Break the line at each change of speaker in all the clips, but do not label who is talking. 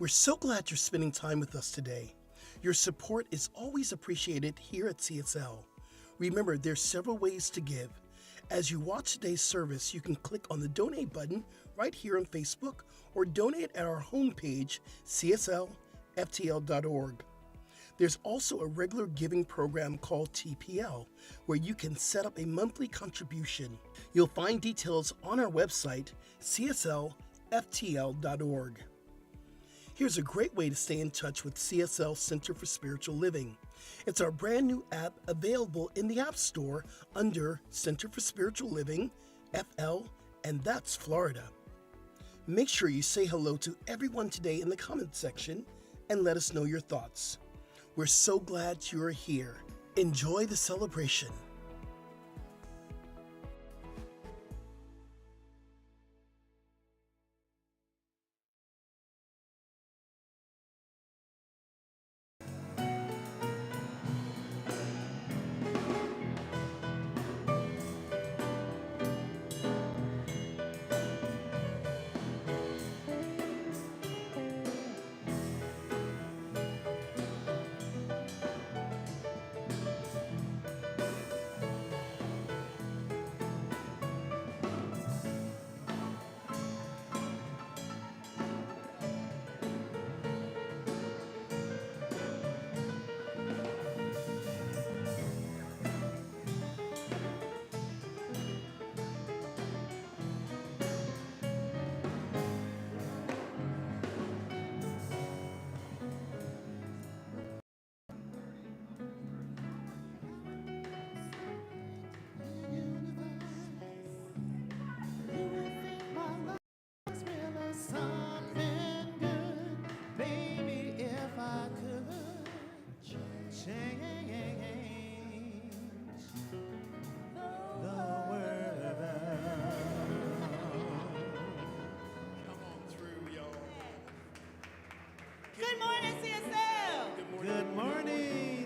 We're so glad you're spending time with us today. Your support is always appreciated here at CSL. Remember, there's several ways to give. As you watch today's service, you can click on the donate button right here on Facebook or donate at our homepage, cslftl.org. There's also a regular giving program called TPL, where you can set up a monthly contribution. You'll find details on our website, cslftl.org. Here's a great way to stay in touch with CSL Center for Spiritual Living. It's our brand new app available in the App Store under Center for Spiritual Living, FL, and that's Florida. Make sure you say hello to everyone today in the comment section and let us know your thoughts. We're so glad you're here. Enjoy the celebration.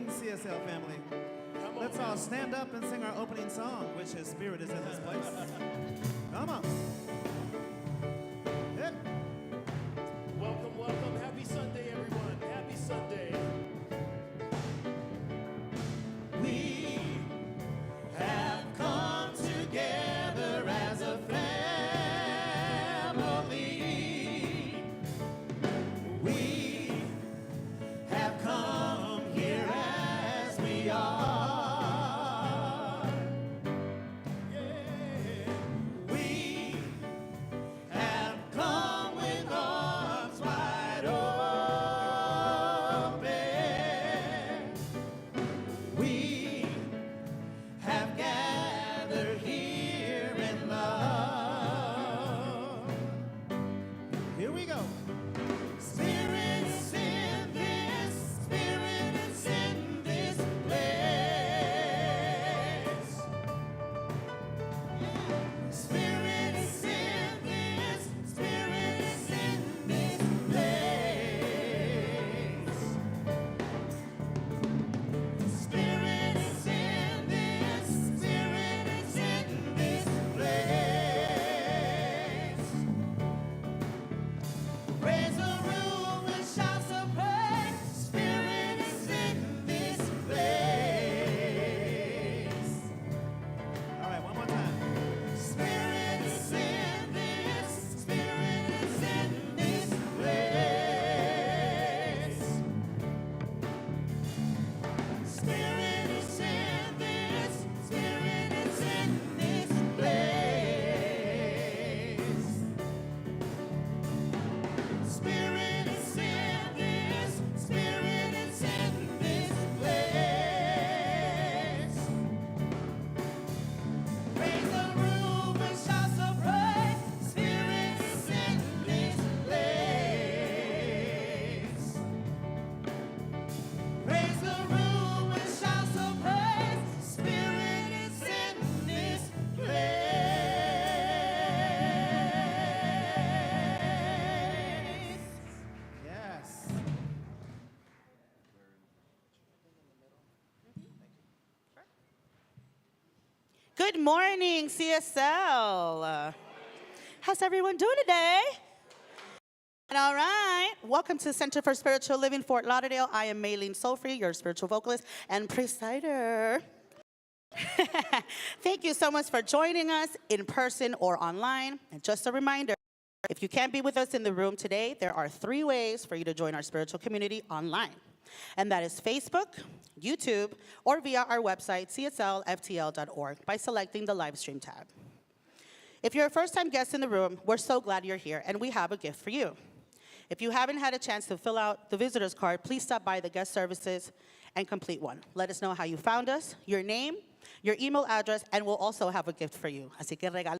CSL family. Let's all stand up and sing our opening song, which is Spirit is in this place. Come on. Yeah.
Welcome, welcome. Happy Sunday, everyone. Happy Sunday. We have come together as a family. We have come here as we are. Yeah. We have come with arms wide open. We have gathered here in love.
Here we go.
Spirit is in this, Spirit is in this place. Spirit is in this, Spirit is in this place. Spirit is in this, Spirit is in this place. Raise the roof and shout some praise. Spirit is in this place.
All right, one more time.
Spirit is in this. Spirit is in this place. Spirit is in this. Spirit is in this place. Spirit is in this. Spirit is in this place. Raise the roof and shout some praise. Spirit is in this place. Raise the roof and shout some praise. Spirit is in this place.
Yes.
Good morning, CSL. How's everyone doing today? All right. Welcome to Center for Spiritual Living, Fort Lauderdale. I am Maylene Solfrey, your spiritual vocalist and presider. Thank you so much for joining us in person or online. And just a reminder, if you can't be with us in the room today, there are 3 ways for you to join our spiritual community online. And that is Facebook, YouTube, or via our website, cslftl.org, by selecting the live stream tab. If you're a first-time guest in the room, we're so glad you're here, and we have a gift for you. If you haven't had a chance to fill out the visitor's card, please stop by the guest services and complete one. Let us know how you found us, your name, your email address, and we'll also have a gift for you. Así que regalo.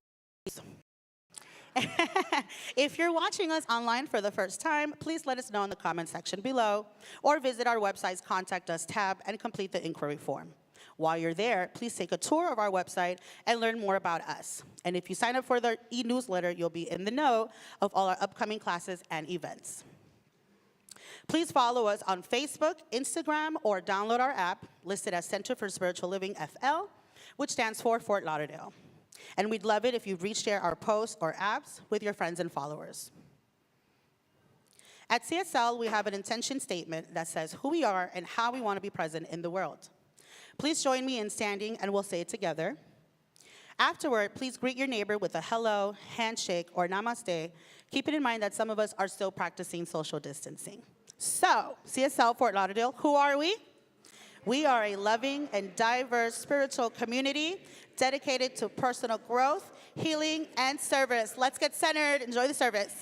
If you're watching us online for the first time, please let us know in the comment section below, or visit our website's Contact Us tab and complete the inquiry form. While you're there, please take a tour of our website and learn more about us. And if you sign up for the e-newsletter, you'll be in the know of all our upcoming classes and events. Please follow us on Facebook, Instagram, or download our app listed as Center for Spiritual Living FL, which stands for Fort Lauderdale. And we'd love it if you'd reshare our posts or apps with your friends and followers. At CSL, we have an intention statement that says who we are and how we want to be present in the world. Please join me in standing, and we'll say it together. Afterward, please greet your neighbor with a hello, handshake, or namaste, keeping in mind that some of us are still practicing social distancing. So, CSL Fort Lauderdale, who are we? We are a loving and diverse spiritual community dedicated to personal growth, healing, and service. Let's get centered. Enjoy the service.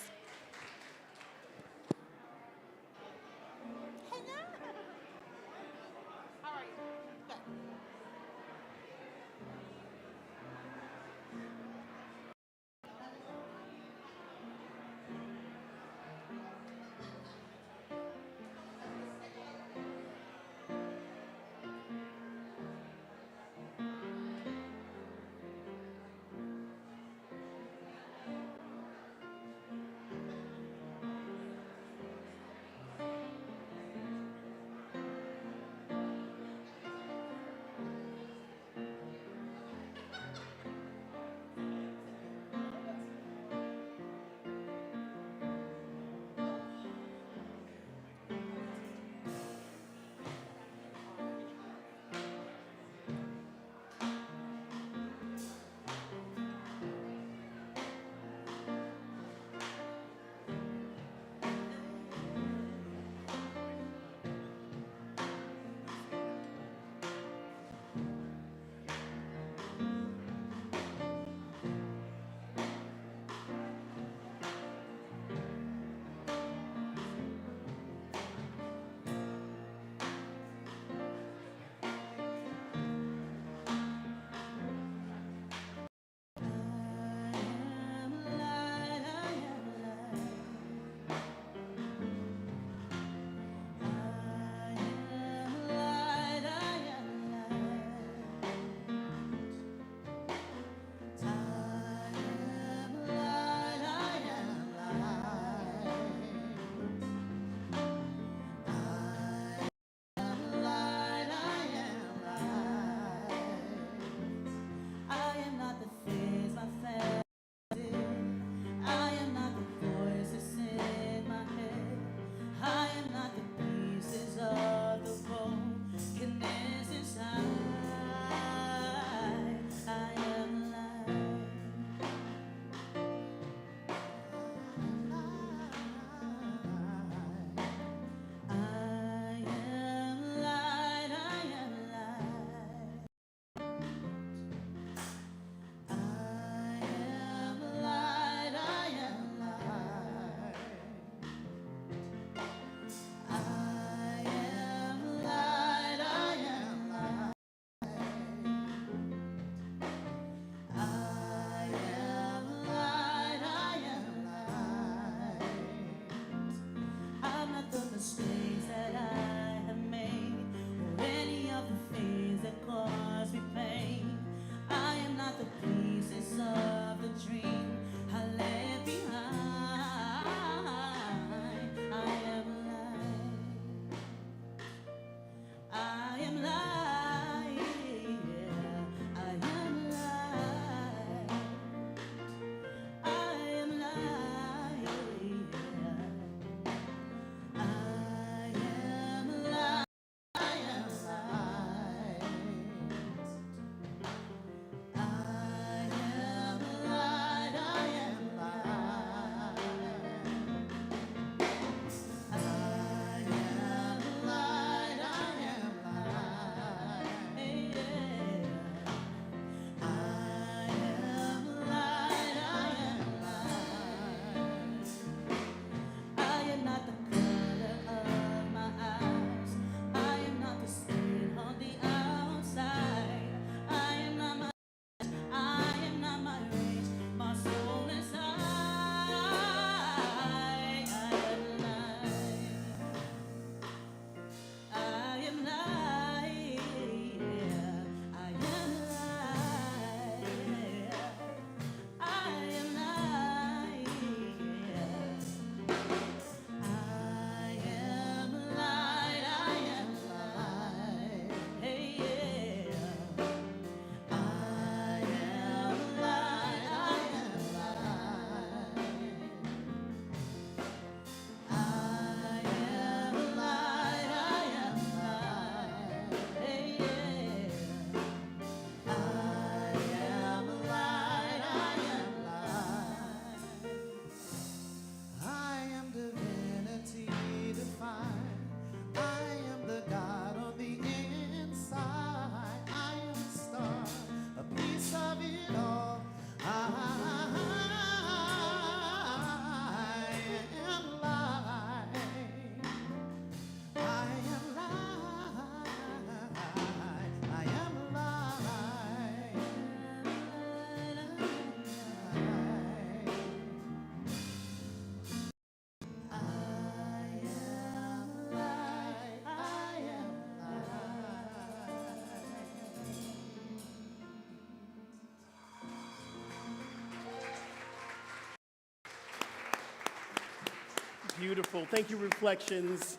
Beautiful. Thank you, Reflections.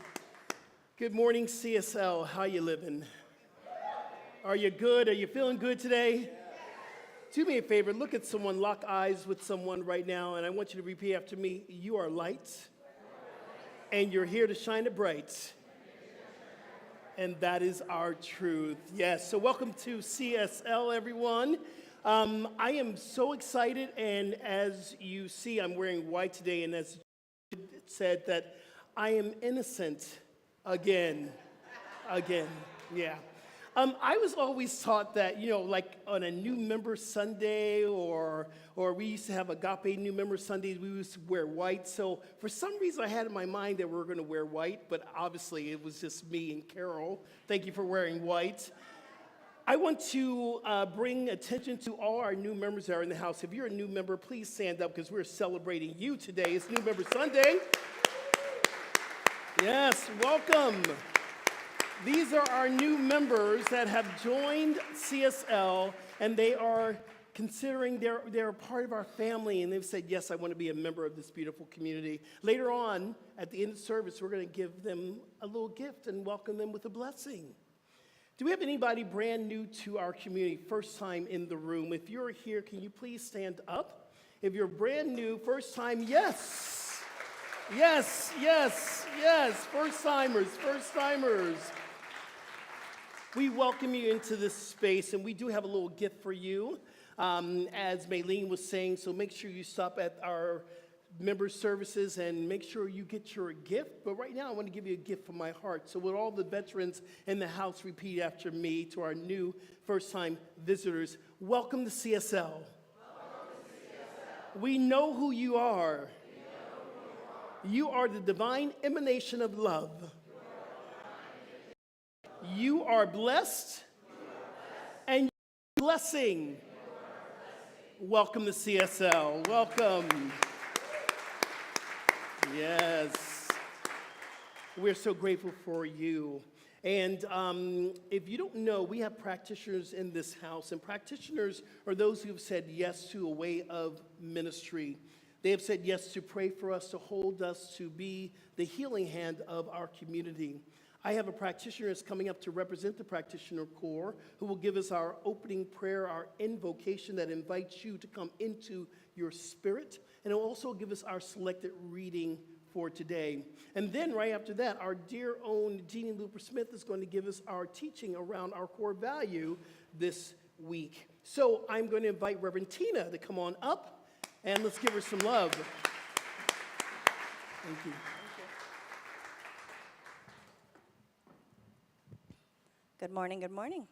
Good morning, CSL. How you living? Are you good? Are you feeling good today? Do me a favor. Look at someone. Lock eyes with someone right now, and I want you to repeat after me. You are light, and you're here to shine it bright. And that is our truth. Yes. So welcome to CSL, everyone. I am so excited, and as you see, I'm wearing white today, and as said that I am innocent again, yeah. I was always taught that, like on a new member Sunday or we used to have Agape new member Sundays, we used to wear white. So for some reason I had in my mind that we were going to wear white, but obviously it was just me and Carol. Thank you for wearing white. I want to bring attention to all our new members that are in the house. If you're a new member, please stand up because we're celebrating you today. It's New Member Sunday. Yes, welcome. These are our new members that have joined CSL, and they are considering they're a part of our family, and they've said, yes, I want to be a member of this beautiful community. Later on, at the end of the service, we're going to give them a little gift and welcome them with a blessing. Do we have anybody brand new to our community, first time in the room? If you're here, can you please stand up? If you're brand new, first time, yes. Yes, yes, yes, first timers. We welcome you into this space, and we do have a little gift for you, as Maylene was saying, so make sure you stop at our member services and make sure you get your gift. But right now, I want to give you a gift from my heart. So would all the veterans in the house repeat after me to our new first-time visitors. Welcome to CSL. We know who you are. You are the divine emanation of love. You are blessed, and you are blessing. Welcome to CSL. Welcome. Yes. We're so grateful for you. And if you don't know, we have practitioners in this house, and practitioners are those who have said yes to a way of ministry. They have said yes to pray for us, to hold us, to be the healing hand of our community. I have a practitioner that's coming up to represent the practitioner corps who will give us our opening prayer, our invocation that invites you to come into your spirit, and it will also give us our selected reading for today. And then right after that, our dear own Jeannie Looper Smith is going to give us our teaching around our core value this week. So I'm going to invite Reverend Tina to come on up. And let's give her some love. Thank you.
Good morning, good morning.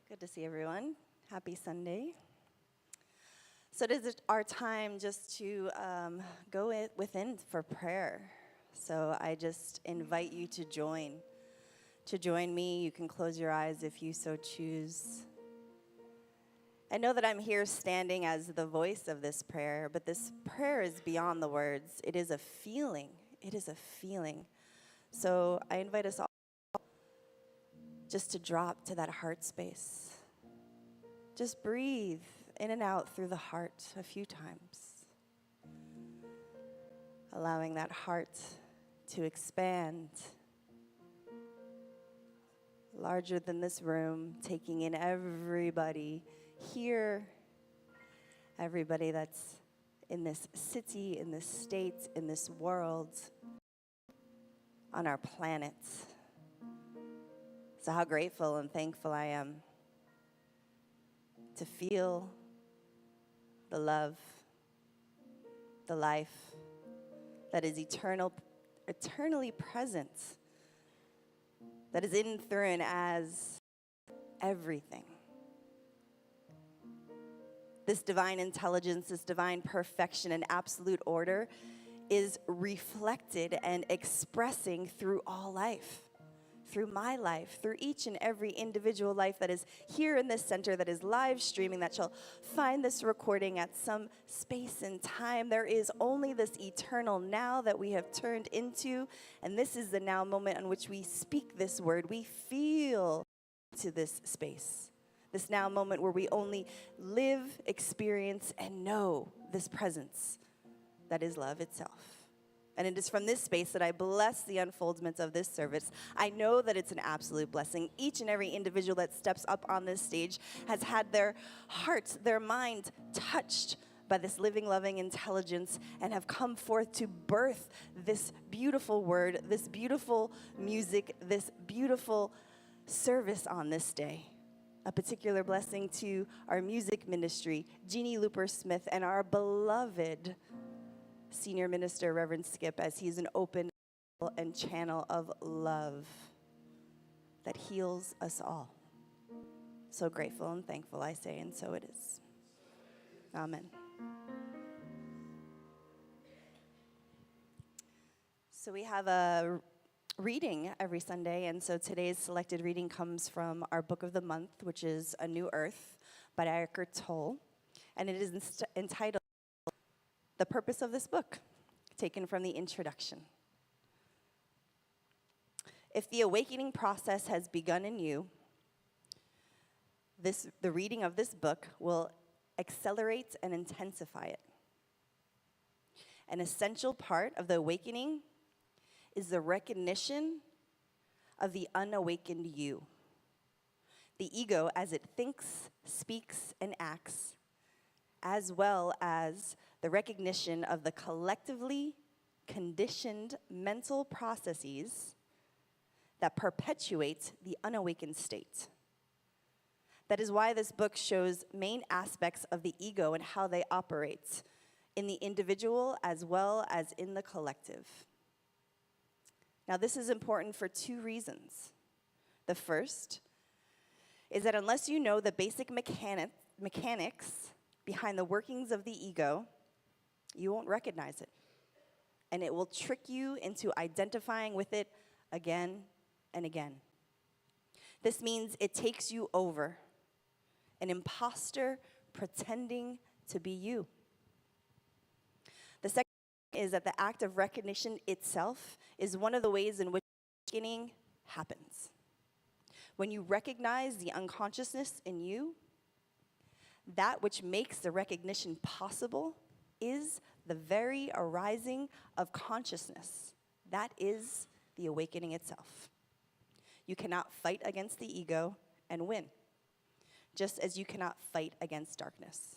Good to see everyone. Happy Sunday. So it is our time just to go within for prayer. So I just invite you to join me. You can close your eyes if you so choose. I know that I'm here standing as the voice of this prayer, but this prayer is beyond the words. It is a feeling. It is a feeling. So I invite us all just to drop to that heart space. Just breathe in and out through the heart a few times. Allowing that heart to expand larger than this room, taking in everybody here, everybody that's in this city, in this state, in this world, on our planet. So how grateful and thankful I am to feel the love, the life that is eternally present, that is in, through, and as everything. This divine intelligence, this divine perfection and absolute order is reflected and expressing through all life, through my life, through each and every individual life that is here in this center, that is live streaming, that shall find this recording at some space and time. There is only this eternal now that we have turned into, and this is the now moment in which we speak this word. We feel to this space. This now moment where we only live, experience, and know this presence that is love itself. And it is from this space that I bless the unfoldments of this service. I know that it's an absolute blessing. Each and every individual that steps up on this stage has had their heart, their mind touched by this living, loving intelligence and have come forth to birth this beautiful word, this beautiful music, this beautiful service on this day. A particular blessing to our music ministry, Jeannie Looper Smith, and our beloved Senior Minister, Reverend Skip, as he's an open and channel of love that heals us all. So grateful and thankful, I say, and so it is. Amen. So we have a reading every Sunday, and so today's selected reading comes from our book of the month, which is A New Earth by Eckhart Tolle, and it is entitled The Purpose of This Book, taken from the introduction. If the awakening process has begun in you, the reading of this book will accelerate and intensify it. An essential part of the awakening is the recognition of the unawakened you. The ego as it thinks, speaks, and acts, as well as the recognition of the collectively conditioned mental processes that perpetuate the unawakened state. That is why this book shows main aspects of the ego and how they operate in the individual as well as in the collective. Now, this is important for two reasons. The first is that unless you know the basic mechanics behind the workings of the ego, you won't recognize it. And it will trick you into identifying with it again and again. This means it takes you over, an imposter pretending to be you. The second is that the act of recognition itself is one of the ways in which awakening happens. When you recognize the unconsciousness in you, that which makes the recognition possible is the very arising of consciousness. That is the awakening itself. You cannot fight against the ego and win, just as you cannot fight against darkness.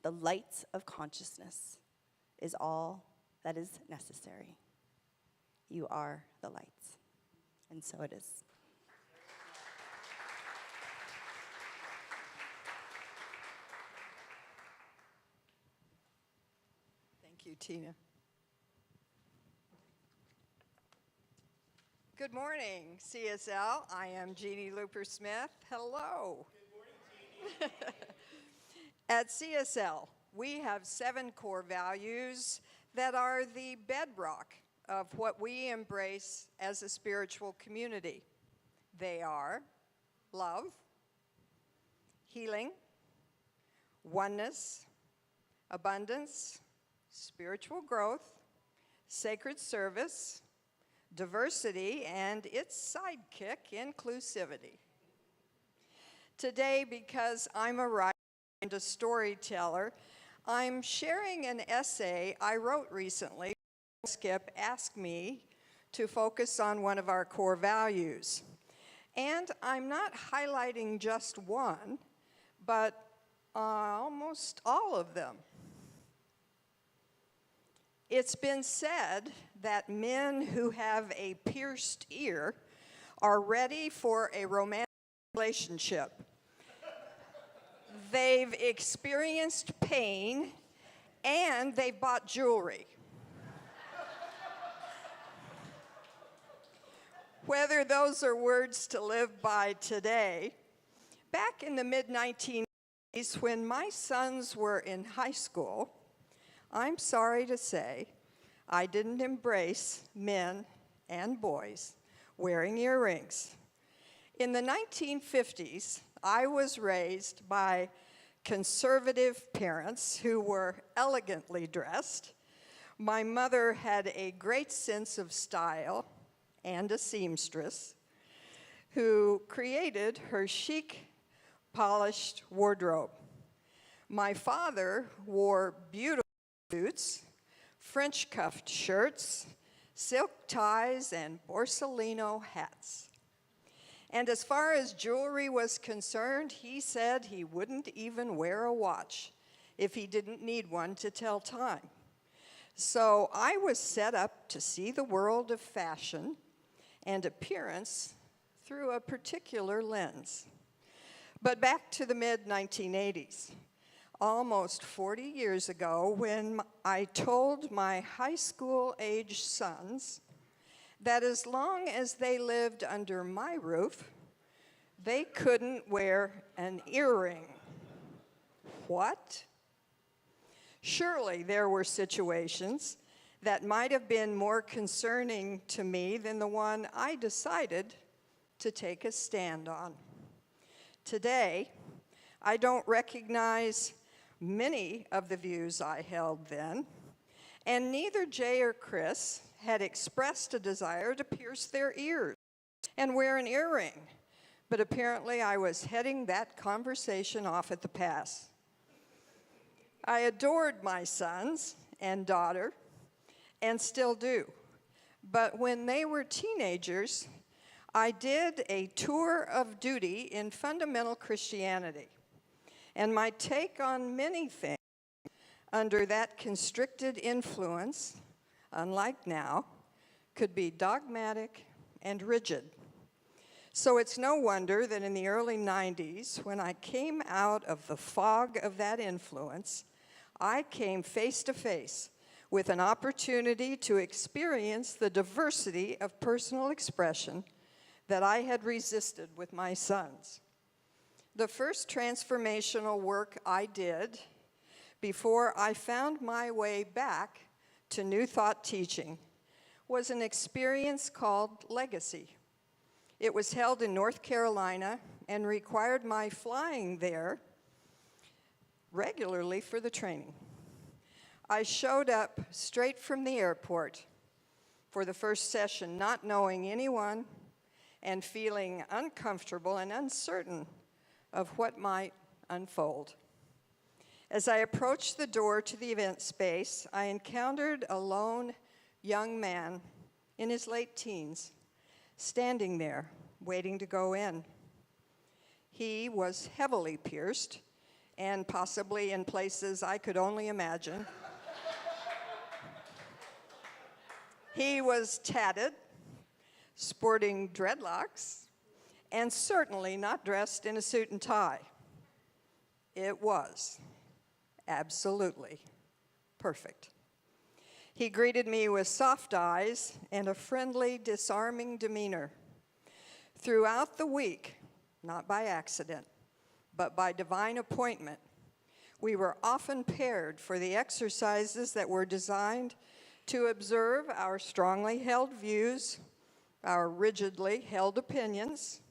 The light of consciousness is all that is necessary. You are the light, and so it is.
Thank you, Tina. Good morning, CSL. I am Jeannie Looper Smith. Hello. Good morning, Jeannie. At CSL, we have 7 core values that are the bedrock of what we embrace as a spiritual community. They are love, healing, oneness, abundance, spiritual growth, sacred service, diversity, and its sidekick, inclusivity. Today, because I'm a writer and a storyteller, I'm sharing an essay I wrote recently. Skip asked me to focus on one of our core values. And I'm not highlighting just one, but almost all of them. It's been said that men who have a pierced ear are ready for a romantic relationship. They've experienced pain, and they've bought jewelry. Whether those are words to live by today, back in the mid-1980s, when my sons were in high school, I'm sorry to say, I didn't embrace men and boys wearing earrings. In the 1950s, I was raised by conservative parents who were elegantly dressed. My mother had a great sense of style and a seamstress who created her chic, polished wardrobe. My father wore beautiful suits, French cuffed shirts, silk ties, and Borsalino hats. And as far as jewelry was concerned, he said he wouldn't even wear a watch if he didn't need one to tell time. So I was set up to see the world of fashion and appearance through a particular lens. But back to the mid-1980s, almost 40 years ago, when I told my high school-age sons that as long as they lived under my roof, they couldn't wear an earring. What? Surely there were situations that might have been more concerning to me than the one I decided to take a stand on. Today, I don't recognize many of the views I held then, and neither Jay or Chris had expressed a desire to pierce their ears and wear an earring, but apparently I was heading that conversation off at the pass. I adored my sons and daughter, and still do, but when they were teenagers, I did a tour of duty in fundamental Christianity, and my take on many things under that constricted influence, unlike now, could be dogmatic and rigid. So it's no wonder that in the early 90s, when I came out of the fog of that influence, I came face to face with an opportunity to experience the diversity of personal expression that I had resisted with my sons. The first transformational work I did before I found my way back to New Thought teaching was an experience called Legacy. It was held in North Carolina and required my flying there regularly for the training. I showed up straight from the airport for the first session, not knowing anyone and feeling uncomfortable and uncertain of what might unfold. As I approached the door to the event space, I encountered a lone young man in his late teens, standing there, waiting to go in. He was heavily pierced, and possibly in places I could only imagine. He was tatted, sporting dreadlocks, and certainly not dressed in a suit and tie. It was absolutely perfect. He greeted me with soft eyes and a friendly, disarming demeanor. Throughout the week, not by accident, but by divine appointment, we were often paired for the exercises that were designed to observe our strongly held views, our rigidly held opinions,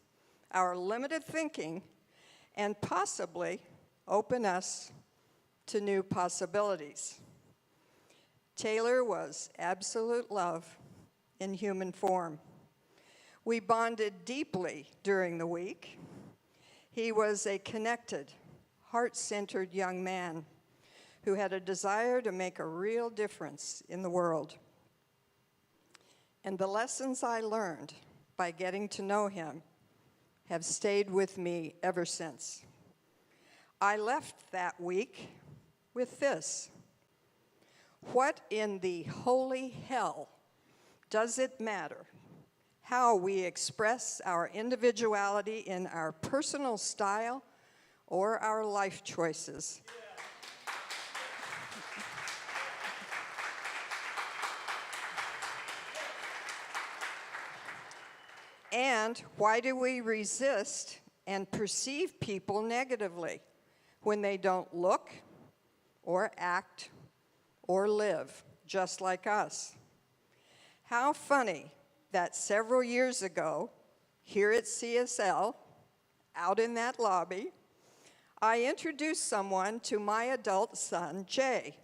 our limited thinking, and possibly open us to new possibilities. Taylor was absolute love in human form. We bonded deeply during the week. He was a connected, heart-centered young man who had a desire to make a real difference in the world. And the lessons I learned by getting to know him have stayed with me ever since. I left that week with this: what in the holy hell does it matter how we express our individuality in our personal style or our life choices? And why do we resist and perceive people negatively when they don't look or act or live just like us? How funny that several years ago, here at CSL, out in that lobby, I introduced someone to my adult son, Jay,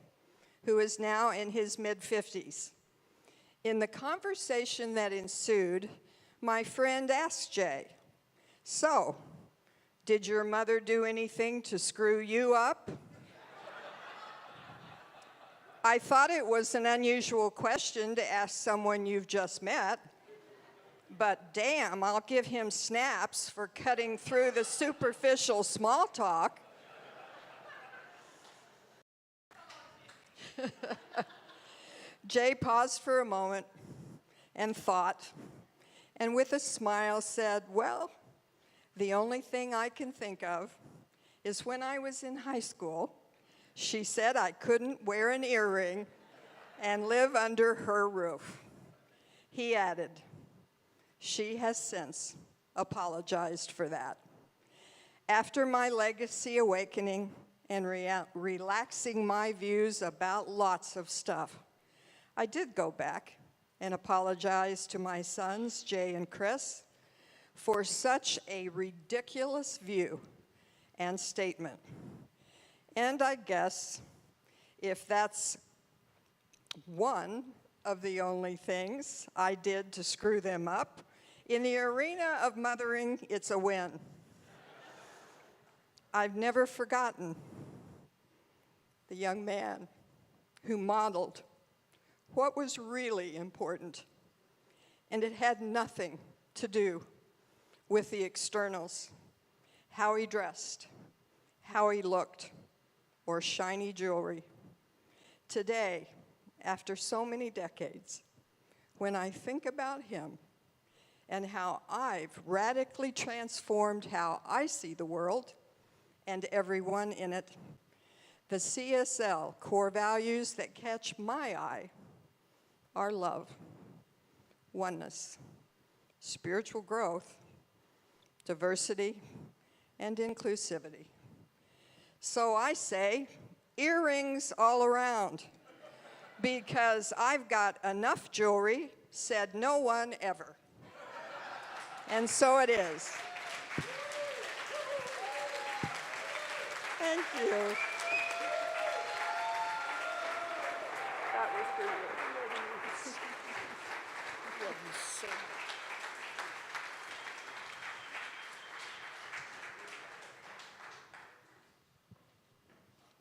who is now in his mid-50s. In the conversation that ensued, my friend asked Jay, "So, did your mother do anything to screw you up?" I thought it was an unusual question to ask someone you've just met, but damn, I'll give him snaps for cutting through the superficial small talk. Jay paused for a moment and thought, and with a smile said, well, the only thing I can think of is when I was in high school, she said I couldn't wear an earring and live under her roof. He added, she has since apologized for that. After my legacy awakening and relaxing my views about lots of stuff, I did go back and apologize to my sons, Jay and Chris, for such a ridiculous view and statement. And I guess if that's one of the only things I did to screw them up, in the arena of mothering, it's a win. I've never forgotten the young man who modeled what was really important, and it had nothing to do with the externals, how he dressed, how he looked, or shiny jewelry. Today, after so many decades, when I think about him and how I've radically transformed how I see the world and everyone in it, the CSL core values that catch my eye are love, oneness, spiritual growth, diversity, and inclusivity. So I say, earrings all around, because I've got enough jewelry, said no one ever. And so it is. Thank you. That was for you.
Love you so much.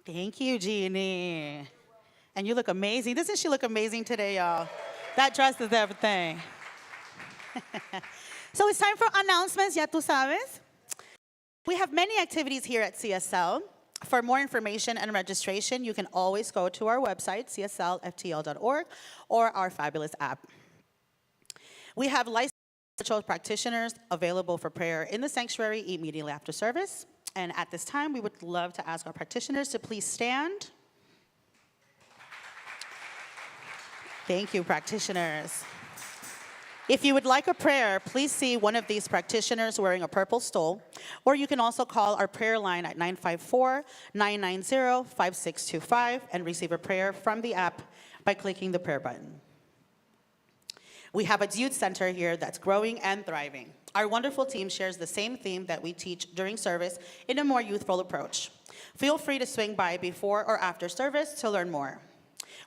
Thank you, Jeannie. And you look amazing. Doesn't she look amazing today, y'all? That dress is everything. So it's time for announcements, ya tú sabes. We have many activities here at CSL. For more information and registration, you can always go to our website, cslftl.org, or our fabulous app. We have licensed spiritual practitioners available for prayer in the sanctuary immediately after service. And at this time, we would love to ask our practitioners to please stand. Thank you, practitioners. If you would like a prayer, please see one of these practitioners wearing a purple stole, or you can also call our prayer line at 954-990-5625 and receive a prayer from the app by clicking the prayer button. We have a youth center here that's growing and thriving. Our wonderful team shares the same theme that we teach during service in a more youthful approach. Feel free to swing by before or after service to learn more.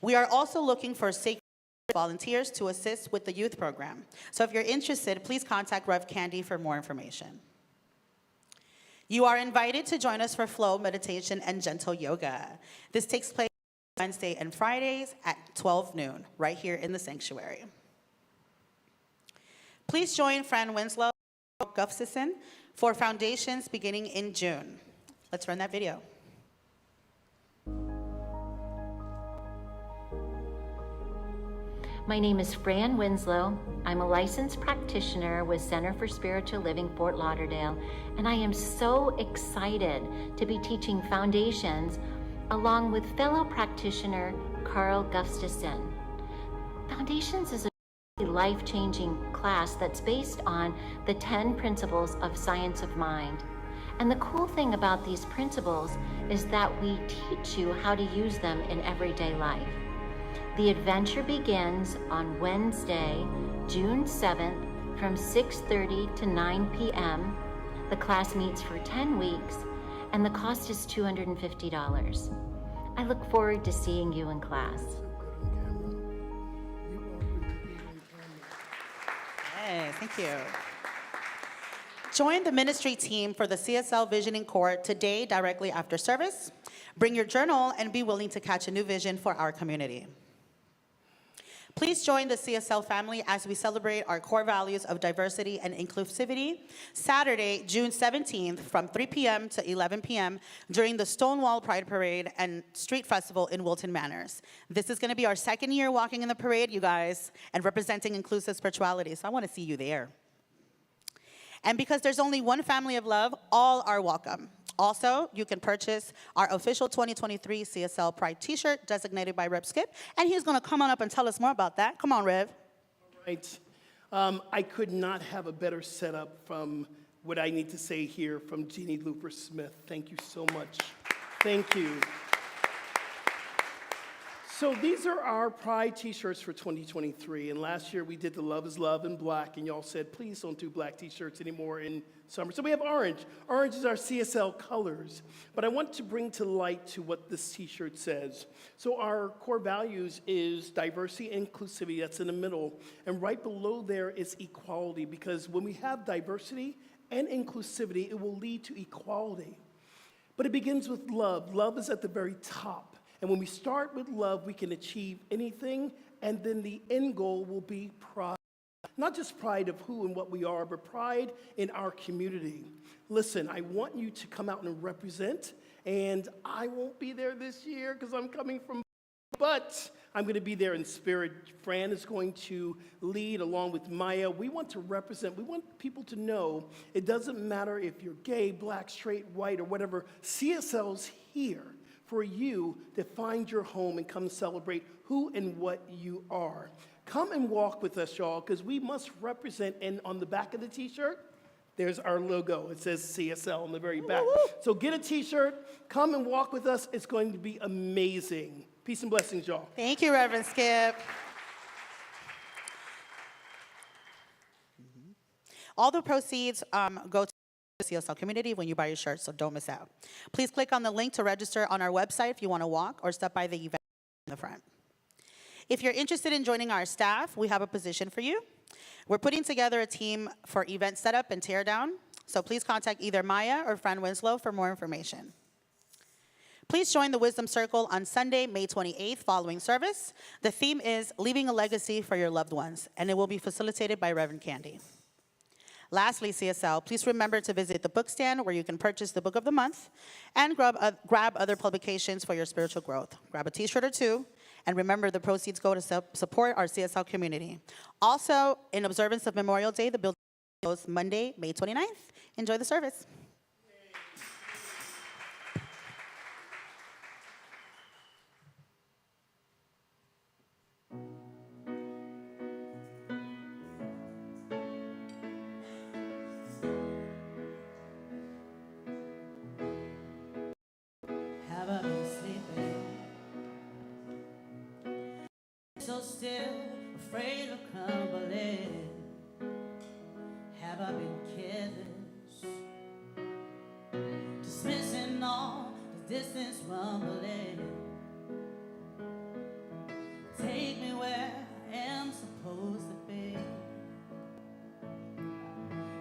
We are also looking for sacred volunteers to assist with the youth program. So if you're interested, please contact Rev Candy for more information. You are invited to join us for flow, meditation, and gentle yoga. This takes place Wednesday and Fridays at 12 noon, right here in the sanctuary. Please join Fran Winslow Gustafson for foundations beginning in June. Let's run that video.
My name is Fran Winslow. I'm a licensed practitioner with Center for Spiritual Living, Fort Lauderdale, and I am so excited to be teaching Foundations along with fellow practitioner Carl Gustafson. Foundations is a life-changing class that's based on the 10 principles of science of mind. And the cool thing about these principles is that we teach you how to use them in everyday life. The adventure begins on Wednesday, June 7th from 6:30 to 9 p.m. The class meets for 10 weeks and the cost is $250. I look forward to seeing you in class.
Yes, thank you. Join the ministry team for the CSL Visioning Corps today directly after service. Bring your journal and be willing to catch a new vision for our community. Please join the CSL family as we celebrate our core values of diversity and inclusivity Saturday, June 17th from 3 p.m. to 11 p.m. during the Stonewall Pride Parade and Street Festival in Wilton Manors. This is going to be our second year walking in the parade, you guys, and representing inclusive spirituality, so I want to see you there. And because there's only one family of love, all are welcome. Also, you can purchase our official 2023 CSL Pride t-shirt designated by Rev Skip, and he's gonna come on up and tell us more about that. Come on, Rev.
All right. I could not have a better setup from what I need to say here from Jeannie Looper Smith. Thank you so much. Thank you. So these are our Pride t-shirts for 2023, and last year we did the Love is Love in black, and y'all said, please don't do black t-shirts anymore in summer. So we have orange. Orange is our CSL colors, but I want to bring to light to what this t-shirt says. So our core values is diversity and inclusivity, that's in the middle, and right below there is equality, because when we have diversity and inclusivity, it will lead to equality. But it begins with love. Love is at the very top. And when we start with love, we can achieve anything, and then the end goal will be pride. Not just pride of who and what we are, but pride in our community. Listen, I want you to come out and represent, and I won't be there this year because I'm coming from, but I'm going to be there in spirit. Fran is going to lead along with Maya. We want to represent. We want people to know it doesn't matter if you're gay, black, straight, white, or whatever. CSL's here for you to find your home and come celebrate who and what you are. Come and walk with us, y'all, because we must represent, and on the back of the t-shirt, there's our logo. It says CSL on the very back. So get a t-shirt, come and walk with us. It's going to be amazing. Peace and blessings, y'all.
Thank you, Reverend Skip. All the proceeds go to the CSL community when you buy your shirt, so don't miss out. Please click on the link to register on our website if you want to walk, or stop by the event in the front. If you're interested in joining our staff, we have a position for you. We're putting together a team for event setup and teardown, so please contact either Maya or Fran Winslow for more information. Please join the Wisdom Circle on Sunday, May 28th, following service. The theme is Leaving a Legacy for Your Loved Ones, and it will be facilitated by Reverend Candy. Lastly, CSL, please remember to visit the book stand where you can purchase the book of the month and grab other publications for your spiritual growth. Grab a t-shirt or two, and remember the proceeds go to support our CSL community. Also, in observance of Memorial Day, the building closes Monday, May 29th. Enjoy the service.
Have I been sleeping? So still, afraid of crumbling. Have I been careless? Dismissing all the distance rumbling. Take me where I am supposed to be.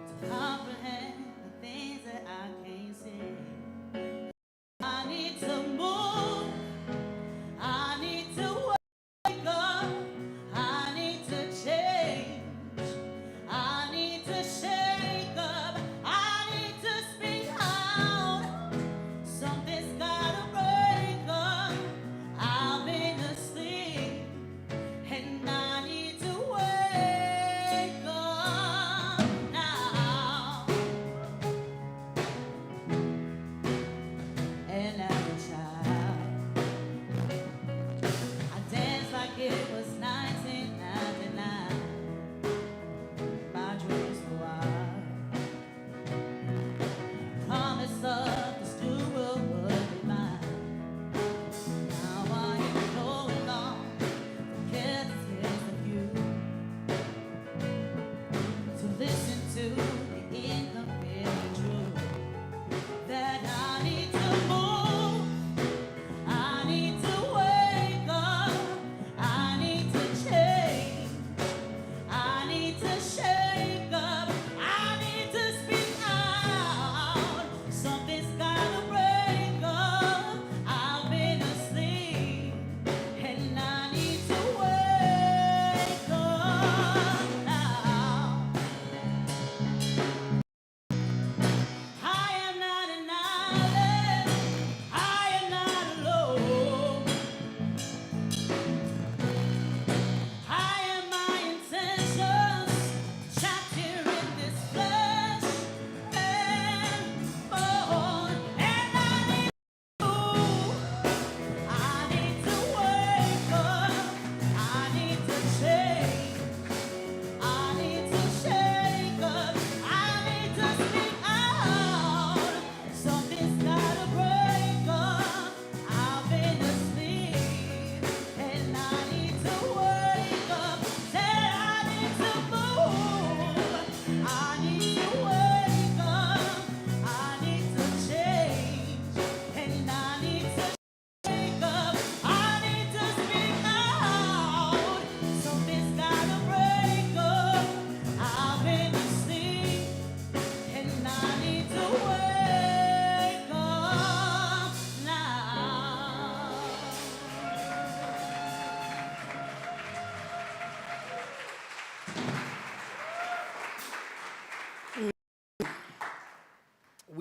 To comprehend the things that I can't see. I need to move. I need to wake up. I need to change. I need to shake up. I need to speak out. Something's gotta break up.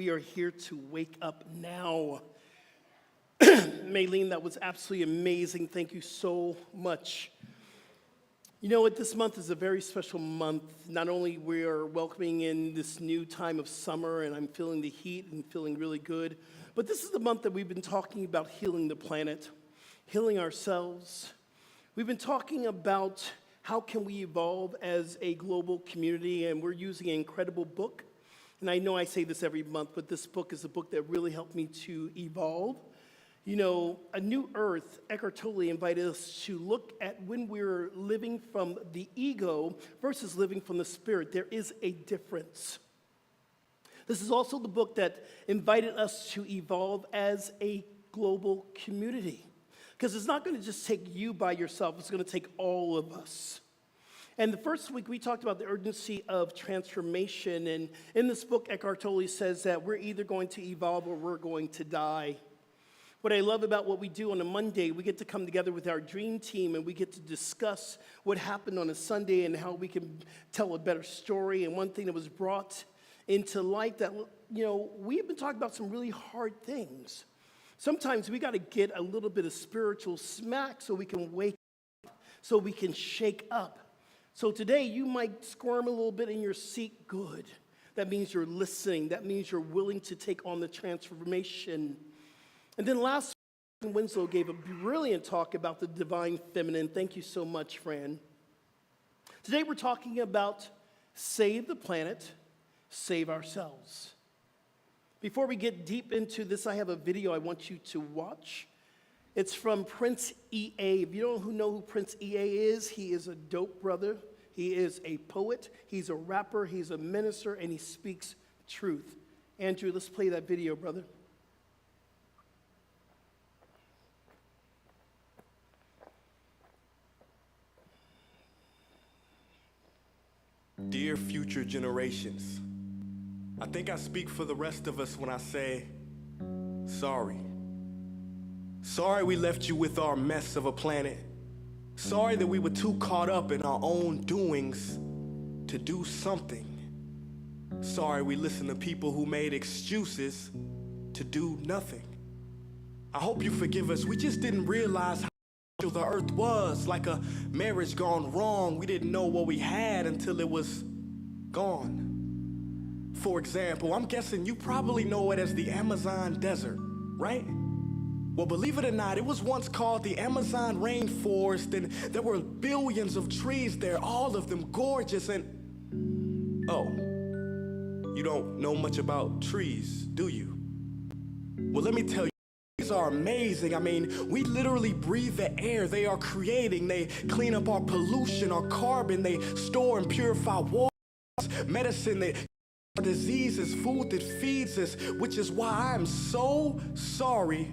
we are here to wake up now. Maylene, that was absolutely amazing. Thank you so much. You know what, this month is a very special month. Not only we are welcoming in this new time of summer, and I'm feeling the heat and feeling really good, but this is the month that we've been talking about healing the planet, healing ourselves. We've been talking about how can we evolve as a global community, and we're using an incredible book. And I know I say this every month, but this book is a book that really helped me to evolve. You know, A New Earth, Eckhart Tolle invited us to look at when we're living from the ego versus living from the spirit. There is a difference. This is also the book that invited us to evolve as a global community. Because it's not going to just take you by yourself, it's going to take all of us. And the first week, we talked about the urgency of transformation. And in this book, Eckhart Tolle says that we're either going to evolve or we're going to die. What I love about what we do on a Monday, we get to come together with our dream team and we get to discuss what happened on a Sunday and how we can tell a better story. And one thing that was brought into light that, you know, we've been talking about some really hard things. Sometimes we got to get a little bit of spiritual smack so we can wake up, so we can shake up. So today you might squirm a little bit in your seat. Good. That means you're listening. That means you're willing to take on the transformation. And then last week, Winslow gave a brilliant talk about the divine feminine. Thank you so much, Fran. Today we're talking about save the planet, save ourselves. Before we get deep into this, I have a video I want you to watch. It's from Prince E.A. If you don't know who Prince E.A. is, he is a dope brother. He is a poet, he's a rapper, he's a minister, and he speaks truth. Andrew, let's play that video, brother.
Dear future generations, I think I speak for the rest of us when I say, sorry. Sorry we left you with our mess of a planet. Sorry that we were too caught up in our own doings to do something. Sorry we listened to people who made excuses to do nothing. I hope you forgive us. We just didn't realize how the earth was, like a marriage gone wrong. We didn't know what we had until it was gone. For example, I'm guessing you probably know it as the Amazon desert, right? Well, believe it or not, it was once called the Amazon rainforest, and there were billions of trees there, all of them gorgeous. And oh, you don't know much about trees, do you? Well, let me tell you, trees are amazing. I mean, we literally breathe the air they are creating. They clean up our pollution, our carbon. They store and purify water, medicine, they diseases, food that feeds us, which is why I'm so sorry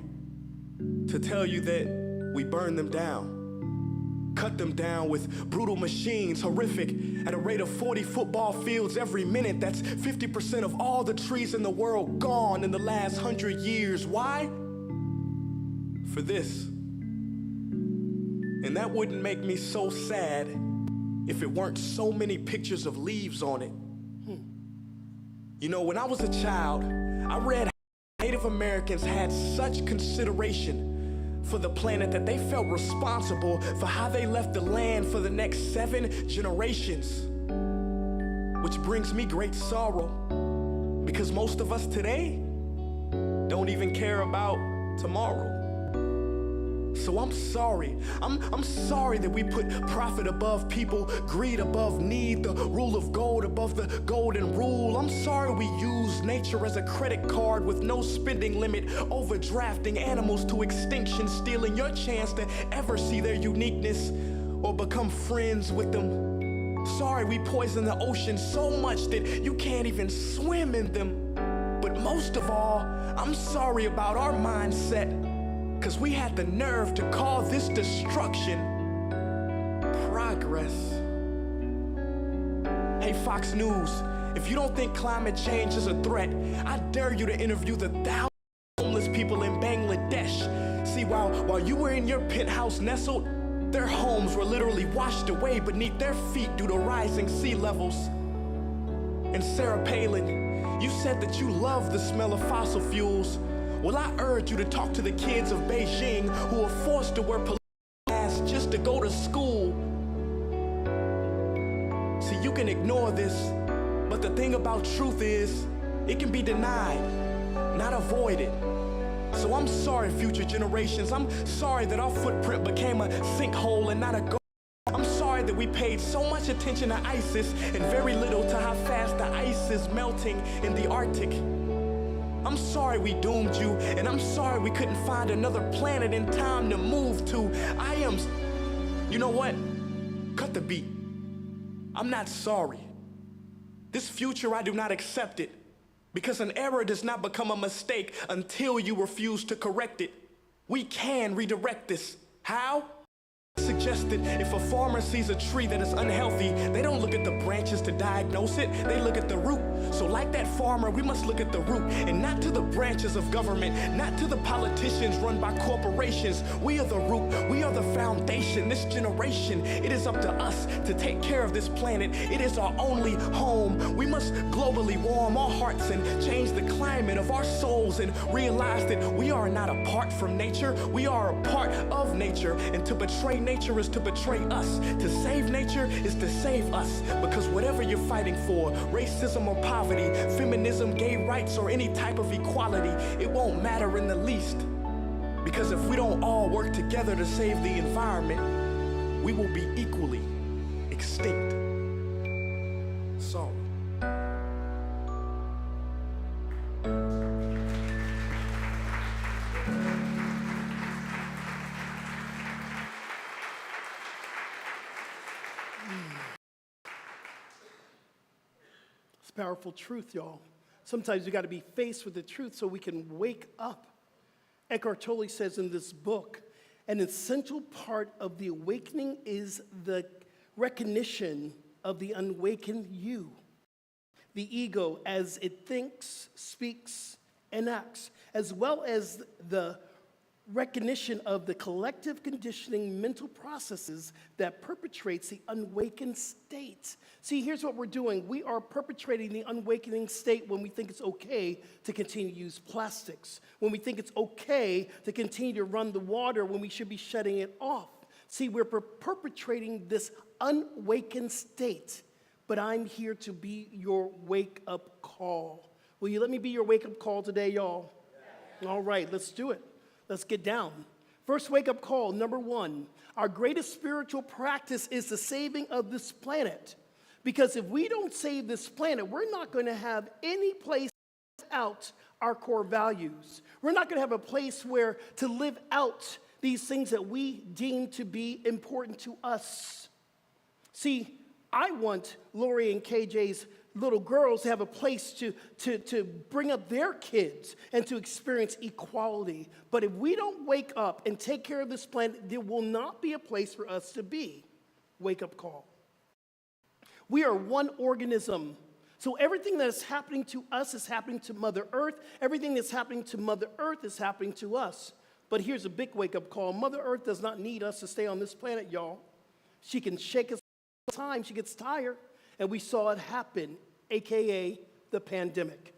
to tell you that we burn them down. Cut them down with brutal machines, horrific, at a rate of 40 football fields every minute. That's 50% of all the trees in the world gone in the last 100 years. Why? For this. And that wouldn't make me so sad if it weren't so many pictures of leaves on it. You know, when I was a child, I read how Native Americans had such consideration for the planet that they felt responsible for how they left the land for the next 7 generations. Which brings me great sorrow, because most of us today don't even care about tomorrow. So I'm sorry. I'm sorry that we put profit above people, greed above need, the rule of gold above the golden rule. I'm sorry we use nature as a credit card with no spending limit, overdrafting animals to extinction, stealing your chance to ever see their uniqueness or become friends with them. Sorry we poison the ocean so much that you can't even swim in them. But most of all, I'm sorry about our mindset, because we had the nerve to call this destruction progress. Hey, Fox News, if you don't think climate change is a threat, I dare you to interview the thousands of homeless people in Bangladesh. See, while you were in your penthouse nestled, their homes were literally washed away beneath their feet due to rising sea levels. And Sarah Palin, You said that you love the smell of fossil fuels. Well, I urge you to talk to the kids of Beijing who are forced to wear police masks just to go to school. See, you can ignore this, but the thing about truth is, it can be denied, not avoided. So I'm sorry, future generations. I'm sorry that our footprint became a sinkhole and not a goal. I'm sorry that we paid so much attention to ISIS and very little to how fast the ice is melting in the Arctic. I'm sorry we doomed you, and I'm sorry we couldn't find another planet in time to move to. You know what? Cut the beat. I'm not sorry. This future, I do not accept it. Because an error does not become a mistake until you refuse to correct it. We can redirect this. How? Suggested if a farmer sees a tree that is unhealthy, they don't look at the branches to diagnose it, they look at the root. So like that farmer, we must look at the root and not to the branches of government, not to the politicians run by corporations. We are the root, we are the foundation. This generation, it is up to us to take care of this planet. It is our only home. We must globally warm our hearts and change the climate of our souls and realize that we are not apart from nature, we are a part of nature, and to betray nature is to betray us. To save nature is to save us. Because whatever you're fighting for, racism or poverty, feminism, gay rights, or any type of equality, it won't matter in the least. Because if we don't all work together to save the environment, we will be equally extinct. Sorry.
It's powerful truth, y'all. Sometimes we got to be faced with the truth so we can wake up. Eckhart Tolle says in this book, an essential part of the awakening is the recognition of the unawakened you. The ego as it thinks, speaks, and acts, as well as the recognition of the collective conditioning mental processes that perpetrates the unawakened state. See, here's what we're doing. We are perpetrating the unawakening state when we think it's okay to continue to use plastics, when we think it's okay to continue to run the water when we should be shutting it off. See, we're perpetrating this unawakened state, but I'm here to be your wake-up call. Will you let me be your wake-up call today, y'all? All right, let's do it. Let's get down. First wake-up call, number one. Our greatest spiritual practice is the saving of this planet. Because if we don't save this planet, we're not going to have any place out our core values. We're not going to have a place where to live out these things that we deem to be important to us. See, I want Lori and KJ's little girls to have a place to bring up their kids and to experience equality. But if we don't wake up and take care of this planet, there will not be a place for us to be. Wake up call. We are one organism. So everything that is happening to us is happening to Mother Earth. Everything that's happening to Mother Earth is happening to us. But here's a big wake-up call. Mother Earth does not need us to stay on this planet, y'all. She can shake us all the time. She gets tired. And we saw it happen, AKA the pandemic.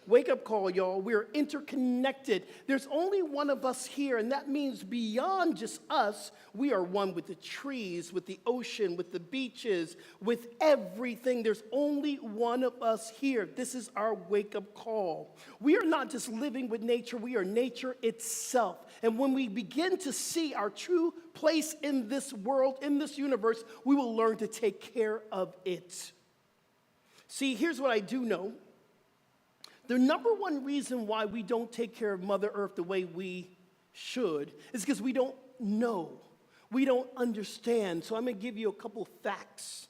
Wake up call, y'all. We're interconnected. There's only one of us here, and that means beyond just us, we are one with the trees, with the ocean, with the beaches, with everything. There's only one of us here. This is our wake up call. We are not just living with nature, we are nature itself. And when we begin to see our true place in this world, in this universe, we will learn to take care of it. See, here's what I do know. The number one reason why we don't take care of Mother Earth the way we should is because we don't know. We don't understand. So I'm going to give you a couple facts.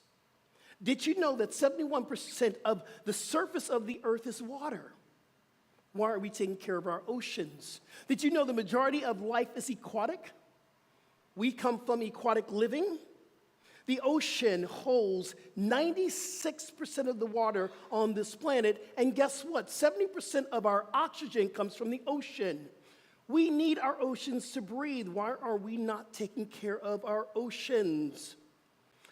Did you know that 71% of the surface of the earth is water? Why are we taking care of our oceans? Did you know the majority of life is aquatic? We come from aquatic living. The ocean holds 96% of the water on this planet, and guess what? 70% of our oxygen comes from the ocean. We need our oceans to breathe. Why are we not taking care of our oceans?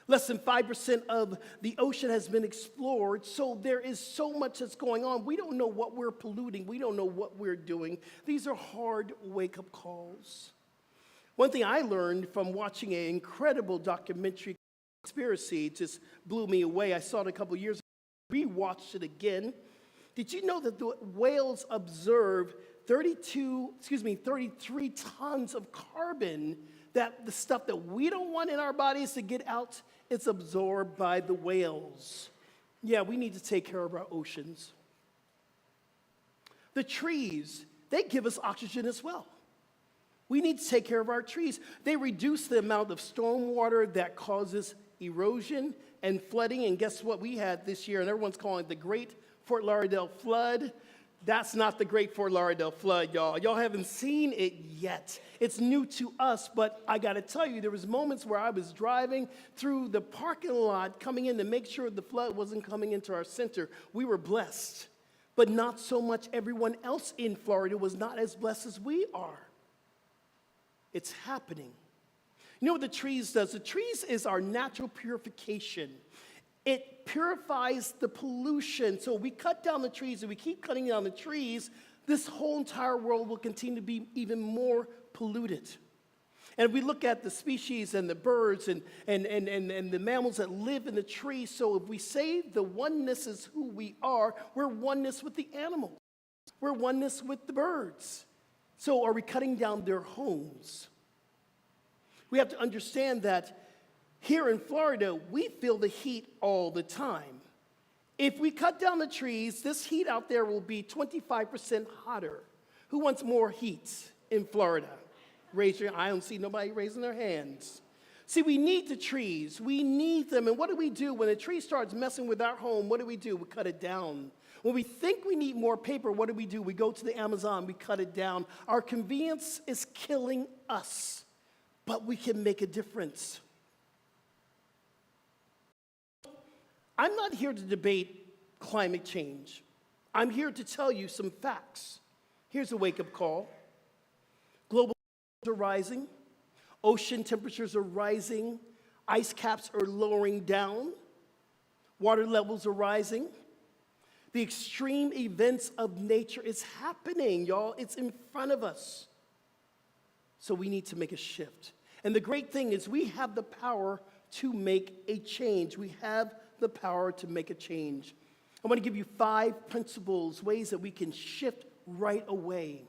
Less than 5% of the ocean has been explored, so there is so much that's going on. We don't know what we're polluting. We don't know what we're doing. These are hard wake-up calls. One thing I learned from watching an incredible documentary, Conspiracy, it just blew me away. I saw it a couple years ago. Rewatched it again. Did you know that the whales observe 33 tons of carbon, that the stuff that we don't want in our bodies to get out, it's absorbed by the whales. Yeah, we need to take care of our oceans. The trees, they give us oxygen as well. We need to take care of our trees. They reduce the amount of storm water that causes erosion and flooding. And guess what we had this year? And everyone's calling it the Great Fort Lauderdale Flood. That's not the Great Fort Lauderdale Flood, y'all. Y'all haven't seen it yet. It's new to us, but I got to tell you, there was moments where I was driving through the parking lot coming in to make sure the flood wasn't coming into our center. We were blessed, but not so much everyone else in Florida was not as blessed as we are. It's happening. You know what the trees does? The trees is our natural purification. It purifies the pollution. So we cut down the trees and we keep cutting down the trees, this whole entire world will continue to be even more polluted. And if we look at the species and the birds and the mammals that live in the trees, so if we say the oneness is who we are, we're oneness with the animals. We're oneness with the birds. So are we cutting down their homes? We have to understand that here in Florida, we feel the heat all the time. If we cut down the trees, this heat out there will be 25% hotter. Who wants more heat in Florida? Raise your, I don't see nobody raising their hands. See, we need the trees. We need them. And what do we do? When a tree starts messing with our home, what do? We cut it down. When we think we need more paper, what do? We go to the Amazon, we cut it down. Our convenience is killing us, but we can make a difference. I'm not here to debate climate change. I'm here to tell you some facts. Here's a wake-up call. Global temperatures are rising. Ocean temperatures are rising. Ice caps are lowering down. Water levels are rising. The extreme events of nature is happening, y'all. It's in front of us. So we need to make a shift. And the great thing is we have the power to make a change. We have the power to make a change. I want to give you 5 principles, ways that we can shift right away.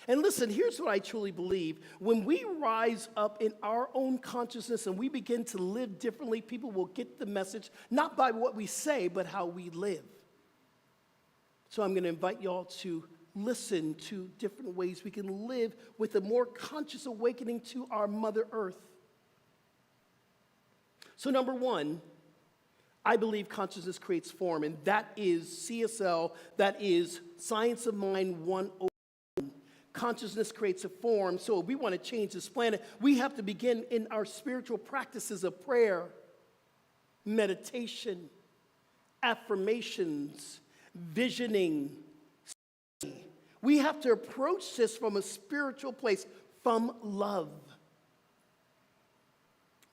And listen, here's what I truly believe. When we rise up in our own consciousness and we begin to live differently, people will get the message, not by what we say, but how we live. So I'm going to invite y'all to listen to different ways we can live with a more conscious awakening to our Mother Earth. So number 1, I believe consciousness creates form, and that is CSL, that is Science of Mind 101. Consciousness creates a form, so if we want to change this planet, we have to begin in our spiritual practices of prayer, meditation, affirmations, visioning. We have to approach this from a spiritual place, from love.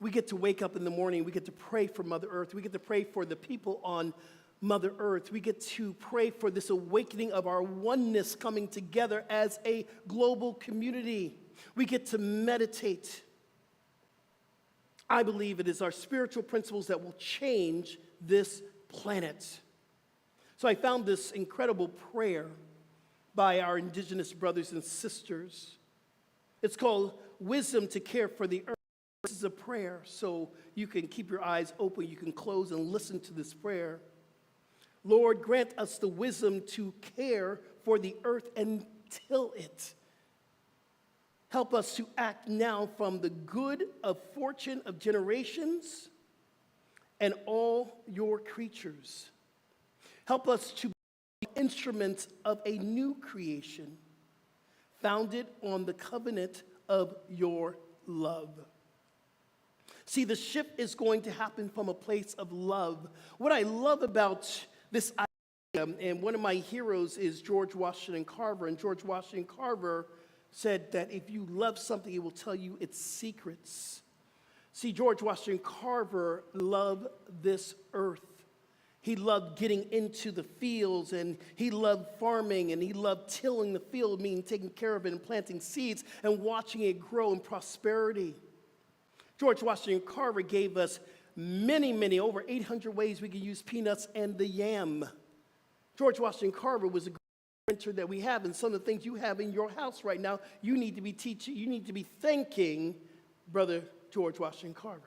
We get to wake up in the morning. We get to pray for Mother Earth. We get to pray for the people on Mother Earth. We get to pray for this awakening of our oneness coming together as a global community. We get to meditate. I believe it is our spiritual principles that will change this planet. So I found this incredible prayer by our indigenous brothers and sisters. It's called Wisdom to Care for the Earth. This is a prayer, so you can keep your eyes open. You can close and listen to this prayer. Lord, grant us the wisdom to care for the earth and till it. Help us to act now from the good of fortune of generations and all your creatures. Help us to be instruments of a new creation, founded on the covenant of your love. See, the shift is going to happen from a place of love. What I love about this idea, and one of my heroes is George Washington Carver, and George Washington Carver said that if you love something, it will tell you its secrets. See, George Washington Carver loved this earth. He loved getting into the fields, and he loved farming, and he loved tilling the field, meaning taking care of it and planting seeds and watching it grow in prosperity. George Washington Carver gave us many, over 800 ways we can use peanuts and the yam. George Washington Carver was a great mentor that we have, and some of the things you have in your house right now, you need to be teaching, you need to be thanking Brother George Washington Carver.